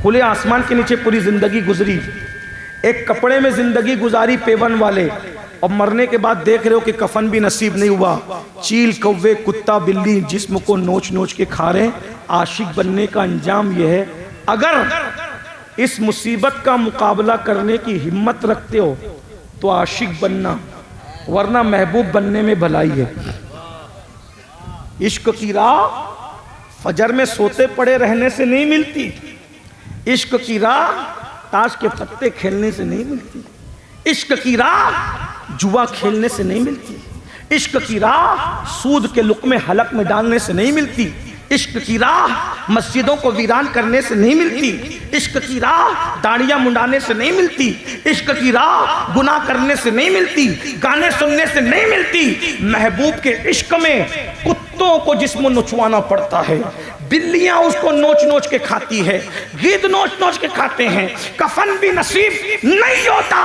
Speaker 1: खुले आसमान के नीचे पूरी जिंदगी गुजरी, एक कपड़े में जिंदगी गुजारी पेवन वाले, और मरने के बाद देख रहे हो कि कफन भी नसीब नहीं हुआ। चील, कौवे, कुत्ता, बिल्ली जिस्म को नोच नोच के खा रहे। आशिक बनने का अंजाम यह है, अगर इस मुसीबत का मुकाबला करने की हिम्मत रखते हो तो आशिक बनना, वरना महबूब बनने में भलाई है। इश्क की राह फजर में सोते पड़े रहने से नहीं मिलती, इश्क की राह ताश के पत्ते खेलने से नहीं मिलती, इश्क की राह जुआ खेलने से नहीं मिलती, इश्क की राह सूद के लुक़्मे हलक में डालने से नहीं मिलती, इश्क की राह मस्जिदों को वीरान करने से नहीं मिलती, इश्क की राह दाढ़ियां मुंडाने से नहीं मिलती, इश्क की राह गुनाह करने से नहीं मिलती, गाने सुनने से नहीं मिलती। महबूब के इश्क में कुत्तों को जिस्म नुचवाना पड़ता है, बिल्लियां उसको नोच नोच के खाती है, गिद्ध नोच नोच के खाते हैं, कफन भी नसीब नहीं होता,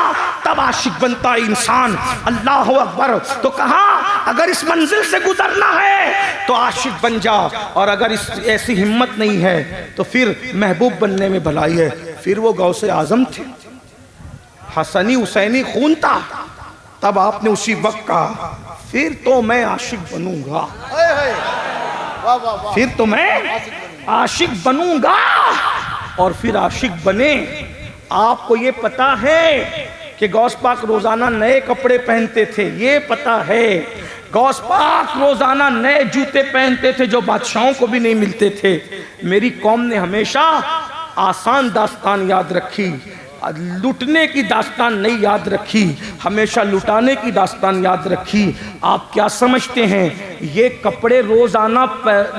Speaker 1: तब आशिक बनता इंसान। अल्लाह अकबर। तो कहा अगर इस मंजिल से गुजरना है तो आशिक बन जा, और अगर इस ऐसी हिम्मत नहीं है तो फिर महबूब बनने में भलाई है। फिर वो गौसे आजम थे, हसनी हुसैनी खून था, तब आपने उसी वक्त कहा फिर तो मैं आशिक बनूंगा, फिर तो मैं आशिक बनूंगा। और फिर आशिक बने। आपको ये पता है कि गौस पाक रोजाना नए कपड़े पहनते थे, ये पता है। गौस पाक रोजाना नए जूते पहनते थे जो बादशाहों को भी नहीं मिलते थे। मेरी कौम ने हमेशा आसान दास्तान याद रखी, लुटने की दास्तान नहीं याद रखी, हमेशा लुटाने की दास्तान याद रखी। आप क्या समझते हैं ये कपड़े रोजाना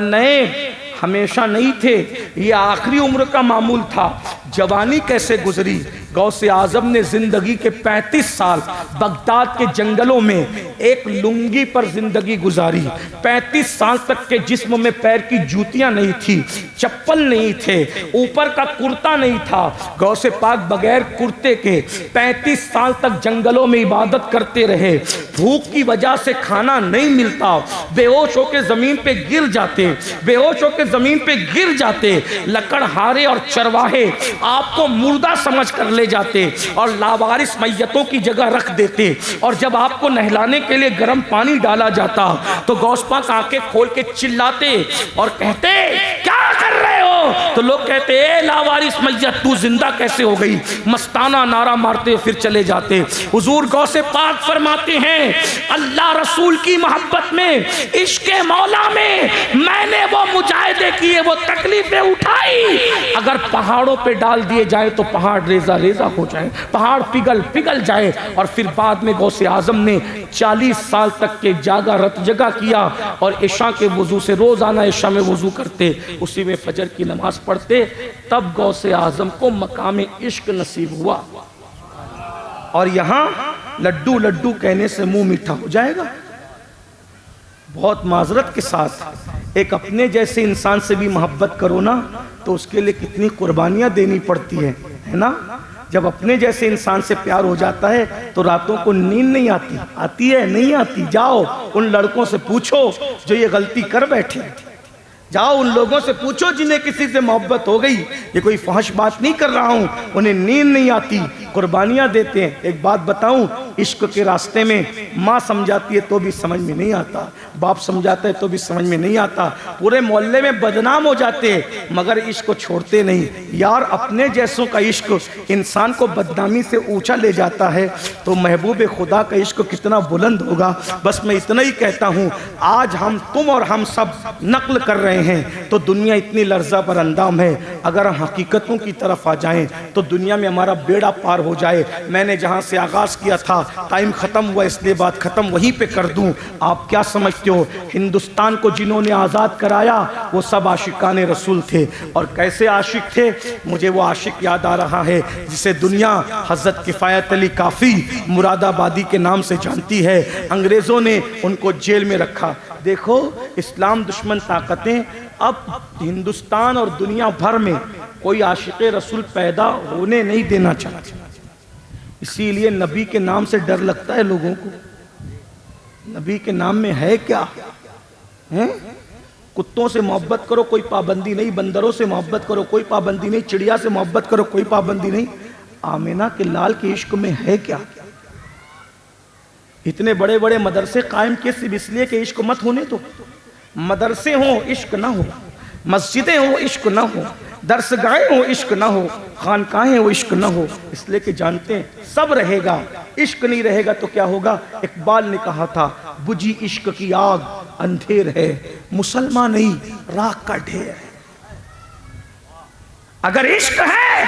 Speaker 1: नए हमेशा नहीं थे, ये आखिरी उम्र का मामूल था। जवानी कैसे गुजरी? गौसे आजम ने जिंदगी के 35 साल बगदाद के जंगलों में एक लुंगी पर जिंदगी गुजारी। 35 साल तक के जिस्म में पैर की जूतियां नहीं थी, चप्पल नहीं थे, ऊपर का कुर्ता नहीं था। गौसे पाक बगैर कुर्ते के 35 साल तक जंगलों में इबादत करते रहे। भूख की वजह से खाना नहीं मिलता, बेहोश होकर जमीन पे गिर जाते, बेहोश होकर जमीन पे गिर जाते। लकड़हारे और चरवाहे आपको मुर्दा समझ कर ले जाते और लावारिस मैयतों की जगह रख देते। और जब आपको नहलाने के लिए गर्म पानी डाला जाता तो गौस पाक आंखें खोल के चिल्लाते और कहते क्या कर रहे हो? तो लोग कहते ए लावारिस मैयत तू जिंदा कैसे हो गई? मस्ताना नारा मारते फिर चले जाते। हुजूर गौसे पाक फरमाते हैं अल्लाह रसूल की मोहब्बत में, इश्क मौला में मैंने वो मुजाहिदे किए, वो तकलीफें उठाई। अगर पहाड़ों पे डाल दिए जाए तो पहाड़ रेजा रेजा हो जाए, पहाड़ पिघल पिघल जाए। और फिर बाद में गौसे आजम ने 40 साल तक के जागा रत जगह किया और इशा के वजू से रोजाना इशा में वजू करते, उसी में फजर की नमाज पढ़ते। तब गौसे आजम को मकाम इश्क नसीब हुआ। और यहाँ लड्डू लड्डू कहने से मुंह मीठा हो जाएगा। बहुत माजरत के साथ एक अपने जैसे इंसान से भी मोहब्बत करो ना तो उसके लिए कितनी कुर्बानियां देनी पड़ती है ना। जब अपने जैसे इंसान से प्यार हो जाता है तो रातों को नींद नहीं आती। आती है? नहीं आती। जाओ उन लड़कों से पूछो जो ये गलती कर बैठे, जाओ उन लोगों से पूछो जिन्हें किसी से मोहब्बत हो गई। ये कोई फहश बात नहीं कर रहा हूँ, उन्हें नींद नहीं आती, कुर्बानियाँ देते हैं। एक बात बताऊँ, इश्क के रास्ते में माँ समझाती है तो भी समझ में नहीं आता, बाप समझाता है तो भी समझ में नहीं आता, पूरे मोहल्ले में बदनाम हो जाते हैं मगर इश्क को छोड़ते नहीं। यार अपने जैसों का इश्क इंसान को बदनामी से ऊंचा ले जाता है तो महबूब खुदा का इश्क कितना बुलंद होगा। बस मैं इतना ही कहता हूँ, आज हम तुम और हम सब नकल कर रहे हैं तो दुनिया इतनी लर्जा पर अंदाम है। अगर हम हकीकतों की तरफ आ जाएं तो दुनिया में हमारा बेड़ा पार हो जाए। मैंने जहाँ से आगाज़ किया था, टाइम ख़त्म हुआ इसलिए बात ख़त्म वहीं पे कर दूं। आप क्या समझते हो, हिंदुस्तान को जिन्होंने आज़ाद कराया वो सब आशिकाने रसूल थे। और कैसे आशिक थे, मुझे वो आशिक याद आ रहा है जिसे दुनिया हज़रत किफ़ायत अली काफ़ी मुरादाबादी के नाम से जानती है। अंग्रेज़ों ने उनको जेल में रखा। देखो इस्लाम दुश्मन ताकतें अब हिंदुस्तान और दुनिया भर में कोई आशिक रसूल पैदा होने नहीं देना चाहते, इसीलिए नबी के नाम से डर लगता है लोगों को। नबी के नाम में है क्या है? कुत्तों से मोहब्बत करो कोई पाबंदी नहीं, बंदरों से मोहब्बत करो कोई पाबंदी नहीं, चिड़िया से मोहब्बत करो कोई पाबंदी नहीं। आमिना के लाल के इश्क में है क्या? इतने बड़े बड़े मदरसे कायम किए सिर्फ इसलिए कि इश्क मत होने दो। मदरसे हो इश्क ना हो, मस्जिदें हो इश्क ना हो, दरसगाहें हो इश्क ना हो, खानकाहें हो इश्क ना हो, इसलिए कि जानते हैं सब रहेगा, इश्क नहीं रहेगा तो क्या होगा। इकबाल ने कहा था, बुझी इश्क की आग अंधेर है, मुसलमान नहीं राख का ढेर है। अगर इश्क है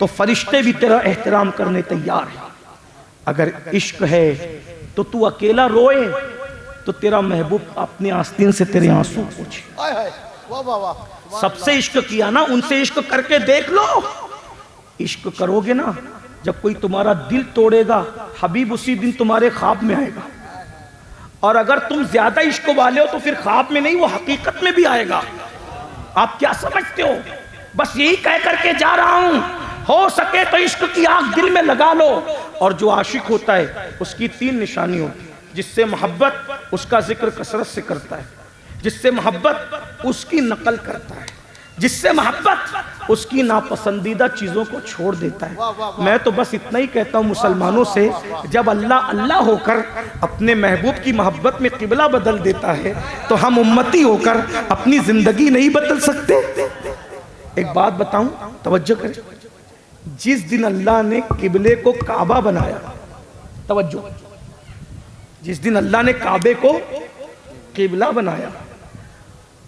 Speaker 1: तो फरिश्ते भी तेरा एहतराम करने तैयार है। अगर इश्क है तो तू अकेला रोए तो तेरा महबूब अपने आस्तीन से तेरे आंसू पूछे।
Speaker 4: वाह वाह वाह।
Speaker 1: सबसे इश्क किया ना, उनसे इश्क करके देख लो। इश्क करोगे ना, जब कोई तुम्हारा दिल तोड़ेगा हबीब उसी दिन तुम्हारे ख्वाब में आएगा। और अगर तुम ज्यादा इश्क वाले हो तो फिर ख्वाब में नहीं वो हकीकत में भी आएगा। आप क्या समझते हो? बस यही कह करके जा रहा हूं, हो सके तो इश्क की आग दिल में लगा लो। और जो आशिक होता है उसकी 3 निशानी होती है। जिससे मोहब्बत उसका जिक्र कसरत से करता है, जिससे मोहब्बत उसकी नकल करता है, जिससे मोहब्बत उसकी नापसंदीदा चीज़ों को छोड़ देता है। मैं तो बस इतना ही कहता हूँ मुसलमानों से, जब अल्लाह अल्लाह होकर अपने महबूब की मोहब्बत में किबला बदल देता है तो हम उम्मती होकर अपनी ज़िंदगी नहीं बदल सकते। एक बात बताऊं, तवज्जो करें, जिस दिन अल्लाह ने किबले को काबा बनाया, तवज्जो, जिस दिन अल्लाह ने काबे को किबला बनाया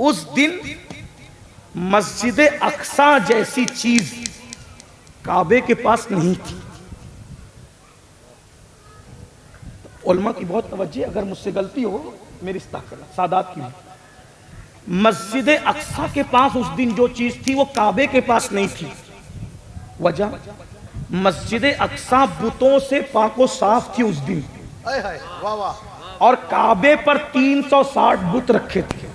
Speaker 1: उस दिन मस्जिद अक्सा जैसी चीज काबे के पास नहीं थी। उलमा की बहुत तवज्जो, अगर मुझसे गलती हो मेरी इस्ताग़फ़िर सादात की। मस्जिद अक्सा के पास उस दिन जो चीज थी वो काबे के पास नहीं थी। वजह, मस्जिद अक्सा बुतों से पाको साफ थी उस दिन।
Speaker 4: वाह वाह।
Speaker 1: और काबे पर 360 बुत रखे थे।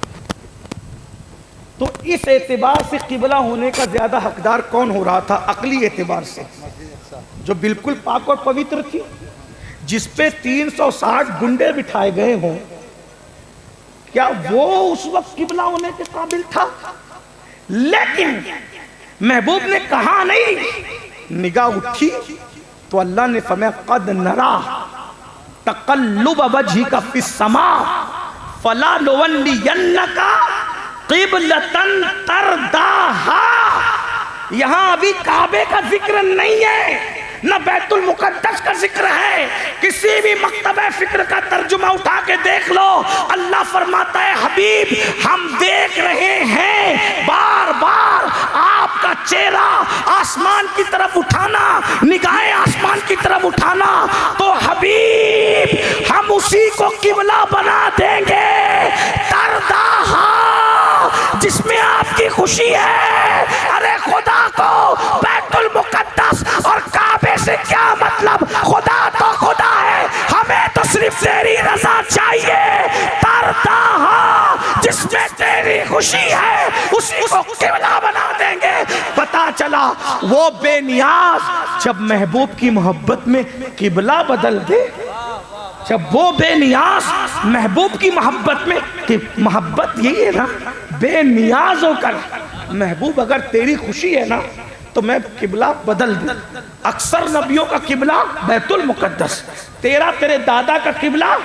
Speaker 1: तो इस एतबार से किबला होने का ज्यादा हकदार कौन हो रहा था? अकली एतबार से जो बिल्कुल पाक और पवित्र थी, जिसपे 360 गुंडे बिठाए गए हों, क्या वो उस वक्त किबला होने के काबिल था? लेकिन महबूब ने कहा नहीं, निगाह उठी तो अल्लाह ने फरमाया, कद नरा तक़ल्लुब वजहिका फिस समा फला नुवल्लियन्नका क़िबलतन तरदाहा। यहां अभी काबे का जिक्र नहीं है, न बैतुल मुक़द्दस का जिक्र है। किसी भी मक्तबे फिक्र का तर्जुमा उठा के देख लो, अल्लाह फरमाता है, हबीब हम देख रहे हैं बार बार आपका चेहरा आसमान की तरफ उठाना, निगाहें आसमान की तरफ उठाना, तो हबीब हम उसी को किबला बना देंगे तरदाहा, जिसमें आपकी खुशी है। अरे खुदा को बैतुल मुक़द्दस और काबे से क्या मतलब? खुदा तो खुदा है, हमें तो सिर्फ तेरी रजा चाहिए। तरदाहा, जिसमें तेरी खुशी है उसी को किबला बना देंगे। पता चला वो बेनियाज जब महबूब की मोहब्बत में किबला बदल दे, जब वो बेनियाज महबूब की मोहब्बत में, कि मोहब्बत यही है ना, बेनियाज होकर महबूब अगर तेरी खुशी है ना तो मैं किबला बदल दूं। अक्सर नबियों का किबला बैतुल मुकद्दस, तेरे दादा का किबला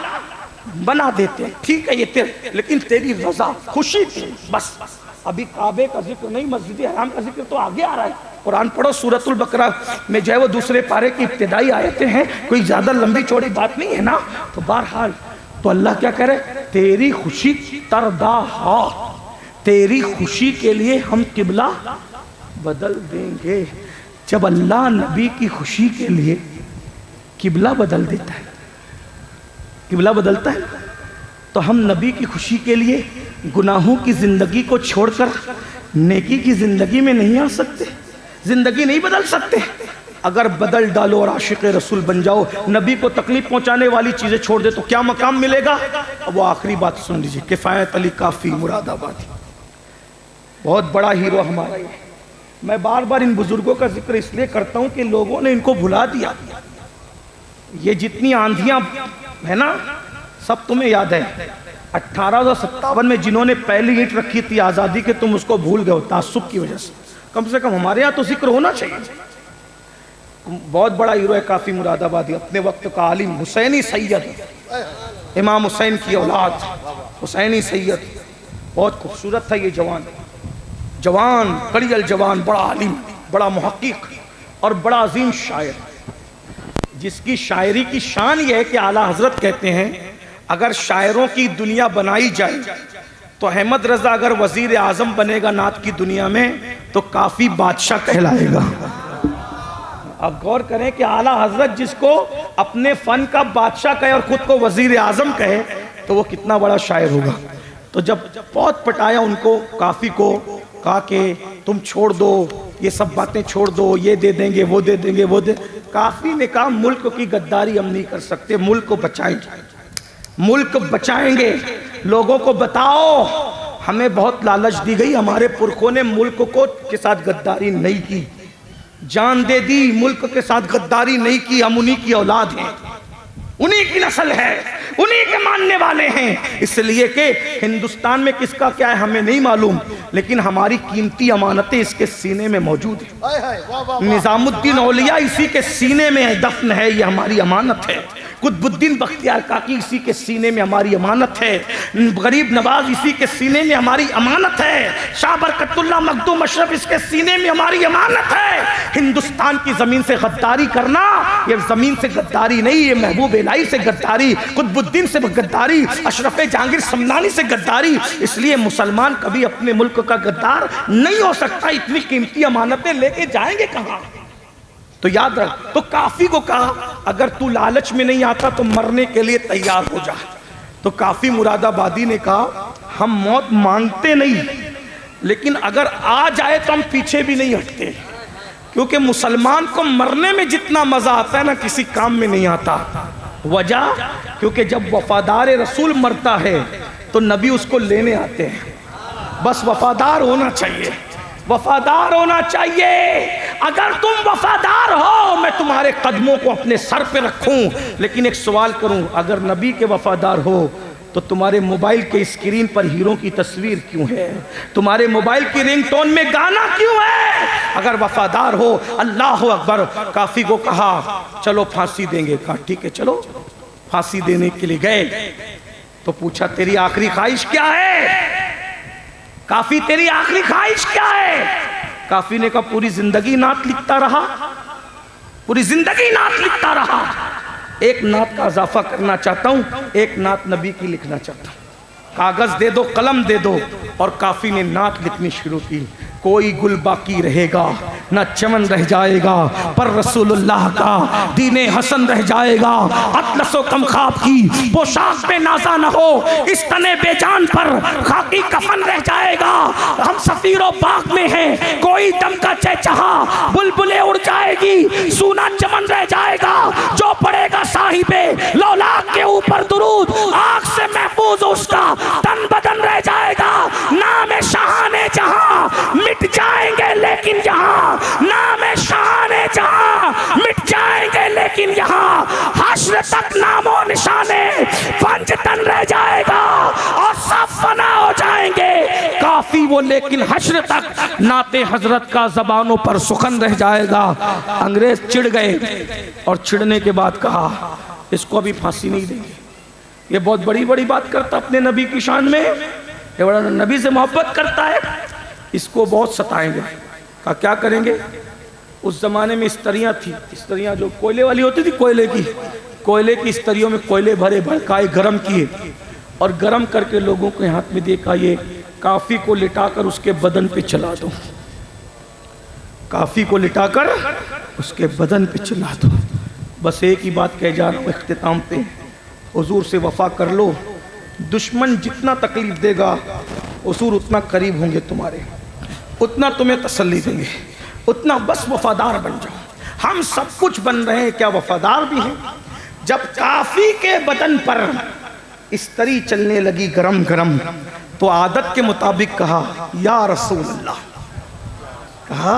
Speaker 1: बना देते हैं, ठीक है ये तेरे, लेकिन तेरी रजा खुशी थी बस। अभी काबे का जिक्र नहीं, मस्जिद हराम का जिक्र तो आगे आ रहा है। कुरान पढ़ो, सूरतुल बकरा में जो है वो दूसरे पारे की इब्तिदाई आयतें हैं, कोई ज्यादा लंबी चौड़ी बात नहीं है ना। तो बहरहाल तो अल्लाह क्या करे, तेरी खुशी तरदाहा, तेरी खुशी के लिए हम किबला बदल देंगे। जब अल्लाह नबी की खुशी के लिए किबला बदल देता है, किबला बदलता है, तो हम नबी की खुशी के लिए गुनाहों की जिंदगी को छोड़कर नेकी की जिंदगी में नहीं आ सकते, जिंदगी नहीं बदल सकते। अगर बदल डालो और आशिक रसूल बन जाओ, नबी को तकलीफ पहुंचाने वाली चीजें छोड़ दे तो क्या मकाम मिलेगा। अब वो आखिरी बात सुन लीजिए, किफायत अली काफी मुरादाबादी, बहुत बड़ा हीरो हमारा ये। मैं बार बार इन बुजुर्गों का जिक्र इसलिए करता हूं कि लोगों ने इनको भुला दिया। ये जितनी आंधियां है ना, सब तुम्हें याद है। 1857 में जिन्होंने पहली ईंट रखी थी आज़ादी के, तुम उसको भूल गए हो तासुब की वजह से। कम से कम हमारे यहाँ तो जिक्र होना चाहिए। बहुत बड़ा हीरो है काफ़ी मुरादाबादी, अपने वक्त का आलिम, हुसैनी सैयद, इमाम हुसैन की औलाद, हुसैनी सैयद। बहुत खूबसूरत था ये जवान, जवान कड़ियल जवान, बड़ा आलिम, बड़ा मुहक्किक और बड़ा अजीम शायर, जिसकी शायरी की शान यह है कि आला हजरत कहते हैं अगर शायरों की दुनिया बनाई जाए तो अहमद रजा अगर वजीर आजम बनेगा नात की दुनिया में तो काफी बादशाह कहलाएगा। अब गौर करें कि आला हजरत जिसको अपने फन का बादशाह कहे और खुद को वजीर आजम कहे तो वो कितना बड़ा शायर होगा। तो जब बहुत पटाया उनको, काफी को कहा कि तुम छोड़ दो ये सब बातें, छोड़ दो, ये दे देंगे, वो दे देंगे, वो दे। काफी ने कहा मुल्क की गद्दारी हम नहीं कर सकते, मुल्क को बचाएंगे, मुल्क बचाएंगे। लोगों को बताओ, हमें बहुत लालच दी गई, हमारे पुरखों ने मुल्क को के साथ गद्दारी नहीं की, जान दे दी, मुल्क के साथ गद्दारी नहीं की। हम उन्हीं की औलाद हैं, उन्हीं की नस्ल है, उन्हीं के मानने वाले हैं। इसलिए कि हिंदुस्तान में किसका क्या है हमें नहीं मालूम, लेकिन हमारी कीमती अमानतें इसके सीने में मौजूद है। निजामुद्दीन औलिया इसी के सीने में दफन है, ये हमारी अमानत है। कुतुबुद्दीन बख्तियार काकी इसी के सीने में हमारी अमानत है। गरीब नवाज इसी के सीने में हमारी अमानत है। शाह बरकतुल्लाह मखदूम अशरफ इसके सीने में हमारी अमानत है। हिंदुस्तान की जमीन से गद्दारी करना, ये जमीन से गद्दारी नहीं, ये महबूब इलाही से गद्दारी, कुतुबुद्दीन से गद्दारी, अशरफ जहांगीर समनानी से गद्दारी। इसलिए मुसलमान कभी अपने मुल्क का गद्दार नहीं हो सकता। इतनी कीमती अमानतें लेके जाएंगे कहाँ। तो याद रख, तो काफी को कहा अगर तू लालच में नहीं आता तो मरने के लिए तैयार हो जा। तो काफी मुरादाबादी ने कहा हम मौत मांगते नहीं, लेकिन अगर आ जाए तो हम पीछे भी नहीं हटते, क्योंकि मुसलमान को मरने में जितना मजा आता है ना किसी काम में नहीं आता। वजह क्योंकि जब वफादार रसूल मरता है तो नबी उसको लेने आते हैं। बस वफादार होना चाहिए, वफादार होना चाहिए। अगर तुम वफादार हो मैं तुम्हारे कदमों को अपने सर पे रखूं। लेकिन एक सवाल करूं, अगर नबी के वफादार हो तो तुम्हारे मोबाइल के स्क्रीन पर हीरो की तस्वीर क्यों है? तुम्हारे मोबाइल की रिंगटोन में गाना क्यों है? अगर वफादार हो, अल्लाह अकबर। काफी को कहा चलो फांसी देंगे, कहा ठीक है चलो। फांसी देने के लिए गए तो पूछा तेरी आखिरी ख्वाहिश क्या है? काफी तेरी आखिरी ख्वाहिश क्या है? काफी ने कहा पूरी जिंदगी नात लिखता रहा, पूरी जिंदगी नात लिखता रहा। एक नात का इजाफा करना चाहता हूं, एक नात नबी की लिखना चाहता हूं। कागज दे दो, कलम दे दो। और काफी ने नात लिखनी शुरू की। कोई गुल बाकी रहेगा न चमन रह जाएगा, पर रसूलुल्लाह का दीने हसन रह जाएगा। अतलसो कम ख्वाब की पोशाक पे नाजा न हो, इस तने बेजान पर खाकी कफन रह जाएगा। हम सफीरो बाग में हैं, कोई दम का चहचहा, बुलबुलें उड़ जाएगी, सूना चमन रह जाएगा। जो पड़ेगा साहिबे लौलाक के ऊपर दुरूद, आग से महफूज उसका तन बदन रह जाएगा। नाम शाहाने जहां मिट जाएंगे लेकिन यहाँ नाम शान जहाँ मिट जाएंगे, लेकिन यहाँ हश्र तक नामो निशाने पंजतन रह जाएगा और सब फना हो जाएंगे। काफी वो लेकिन हश्र तक नाते हजरत का जबानों पर सुखन रह जाएगा। अंग्रेज चिढ़ गए और चिढ़ने के बाद कहा इसको अभी फांसी नहीं देंगे, ये बहुत बड़ी बड़ी बात करता अपने नबी की शान में, ये बड़ा नबी से मोहब्बत करता है, इसको बहुत सताएंगे। कहा क्या करेंगे? उस जमाने में स्त्रियां थी, स्त्रियां जो कोयले वाली होती थी, कोयले की स्त्रियों में कोयले भरे भड़काए गर्म किए और गर्म करके लोगों के हाथ में देखा, ये काफी को लिटाकर उसके बदन पे चला दो, काफी को लिटाकर उसके बदन पे चला दो। बस एक ही बात कह जा रहा हूँ इख्तिताम पे, हुजूर से वफा कर लो, दुश्मन जितना तकलीफ देगा हुजूर उतना करीब होंगे तुम्हारे, उतना तुम्हें तसल्ली देंगे, उतना बस वफादार बन जाओ। हम सब कुछ बन रहे हैं, क्या वफादार भी हैं? जब काफी के बदन पर इस्तरी चलने लगी गरम गरम, तो आदत के मुताबिक कहा या रसूल अल्लाह, कहा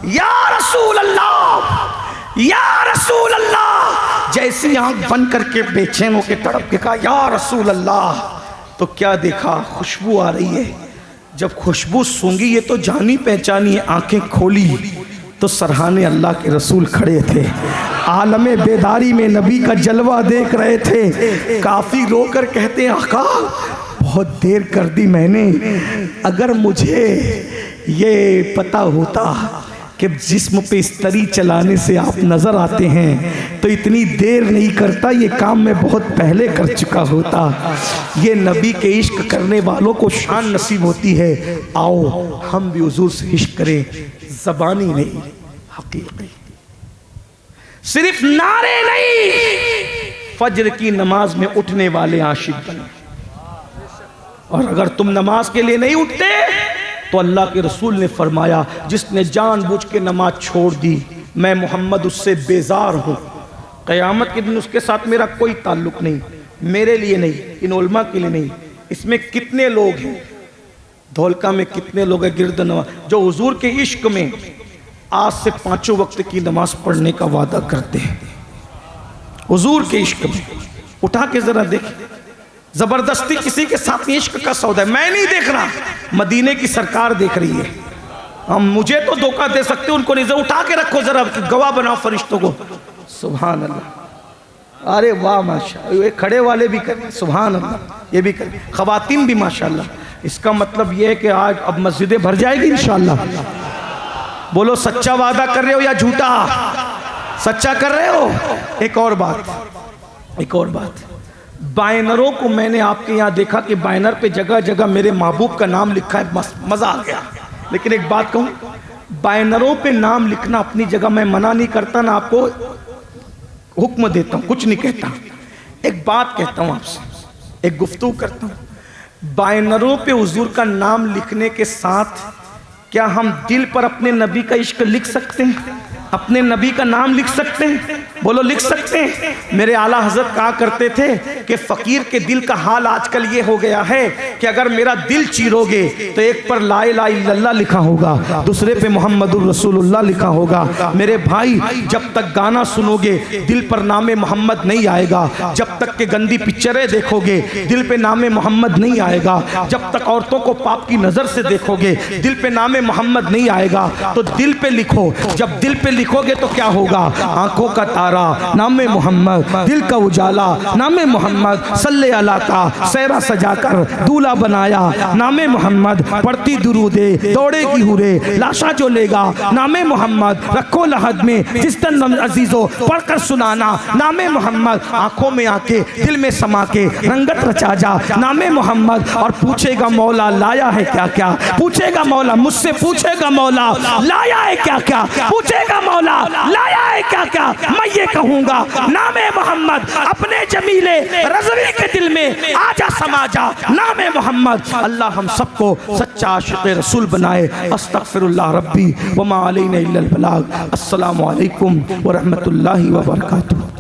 Speaker 1: या रसूल अल्लाह, या रसूल अल्लाह। जैसी आंख बंद करके बेचैन होकर तड़प के कहा या रसूल अल्लाह, तो क्या देखा? खुशबू आ रही है। जब खुशबू सूंघी, ये तो जानी पहचानी है, आंखें खोली तो सरहाने अल्लाह के रसूल खड़े थे, आलमे बेदारी में नबी का जलवा देख रहे थे। काफी रोकर कहते हैं आका बहुत देर कर दी मैंने, अगर मुझे ये पता होता कि जिस्म पे इस्तरी चलाने से आप नजर आते हैं तो इतनी देर नहीं करता, ये काम मैं बहुत पहले कर चुका होता। ये नबी के इश्क करने वालों को शान नसीब होती है। आओ हम भी हुजूर से इश्क करें, ज़बानी नहीं हकीकी, सिर्फ नारे नहीं, फज्र की नमाज में उठने वाले आशिक बने। और अगर तुम नमाज के लिए नहीं उठते तो अल्लाह के रसूल ने फरमाया जिसने जानबूझ के नमाज छोड़ दी, मैं मोहम्मद उससे बेजार हूँ, क़यामत के दिन उसके साथ मेरा कोई ताल्लुक़ नहीं, मेरे लिए नहीं, इन उलमा के लिए नहीं। इसमें कितने लोग हैं, धौलका में कितने लोग हैं गिरद नवाज जो हुजूर के इश्क में आज से 5 वक्त की नमाज पढ़ने का वादा करते हैं। हुजूर के इश्क में उठा के जरा देखें, जबरदस्ती किसी के साथ इश्क का सौदा है। मैं नहीं देख रहा, मदीने की सरकार देख रही है। हम मुझे तो धोखा दे सकते, उनको नहीं। उठा के रखो जरा, गवाह बनाओ फरिश्तों को। सुभान अल्लाह, अरे वाह माशाअल्लाह, ये खड़े वाले भी करें सुभान अल्लाह, ये भी करें, खवातीन भी माशाअल्लाह। इसका मतलब ये है कि आज अब मस्जिदें भर जाएगी इंशाअल्लाह। बोलो सच्चा वादा कर रहे हो या झूठा? सच्चा कर रहे हो। एक और बात, बैनरों को मैंने आपके यहाँ देखा कि बैनर पे जगह जगह मेरे महबूब का नाम लिखा है, मजा आ गया। लेकिन एक बात कहूँ, बैनरों पे नाम लिखना अपनी जगह मैं मना नहीं करता, ना आपको हुक्म देता हूँ, कुछ नहीं कहता। एक बात कहता हूँ आपसे, एक गुफ्तगू करता हूँ। बैनरों पे हुजूर का नाम लिखने के साथ क्या हम दिल पर अपने नबी का इश्क लिख सकते हैं? अपने नबी का नाम लिख सकते हैं? बोलो लिख सकते हैं। मेरे आला हजरत कहा करते थे कि फकीर के दिल का हाल आजकल ये हो गया है कि अगर मेरा दिल चीरोगे तो एक पर ला इलाहा इल्लल्लाह लिखा होगा, दूसरे पे मोहम्मदुर रसूलुल्लाह लिखा होगा। मेरे भाई जब तक गाना सुनोगे दिल पर नामे मोहम्मद नहीं आएगा, जब तक के गंदी पिक्चरें देखोगे दिल पे नामे मोहम्मद नहीं आएगा, जब तक औरतों को पाप की नजर से देखोगे दिल पे नामे मोहम्मद नहीं आएगा। तो दिल पे लिखो, जब दिल पे लिखोगे तो क्या होगा? आंखों का तारा नामे मोहम्मद, दिल का उजाला नामे मोहम्मद, सल्ले अला का सेहरा सजाकर दूल्हा बनाया नामे मोहम्मद, पढ़ती दुरूदे दौड़ेगी हुरे लाशा जो लेगा नामे मोहम्मद, रखो लहद में जिस तन अजीजो पढ़कर सुनाना नामे मोहम्मद, आंखों में आके दिल में समा के रंगत रचा जा नामे मोहम्मद। और पूछेगा मौला लाया है क्या क्या, पूछेगा मौला मुझसे, पूछेगा मौला लाया है क्या क्या, पूछेगा मौला लाया है क्या क्या, मैं ये कहूंगा नामे मोहम्मद अपने जमीले रज़वी के दिल में आजा समा जा नामे मोहम्मद। अल्लाह हम सबको सच्चा आशिक़ रसूल बनाए। अस्तग़फिरुल्लाह रब्बी व मा अलैना इल्लल बलाग। अस्सलामु अलैकुम व रहमतुल्लाहि व बरकातुहू।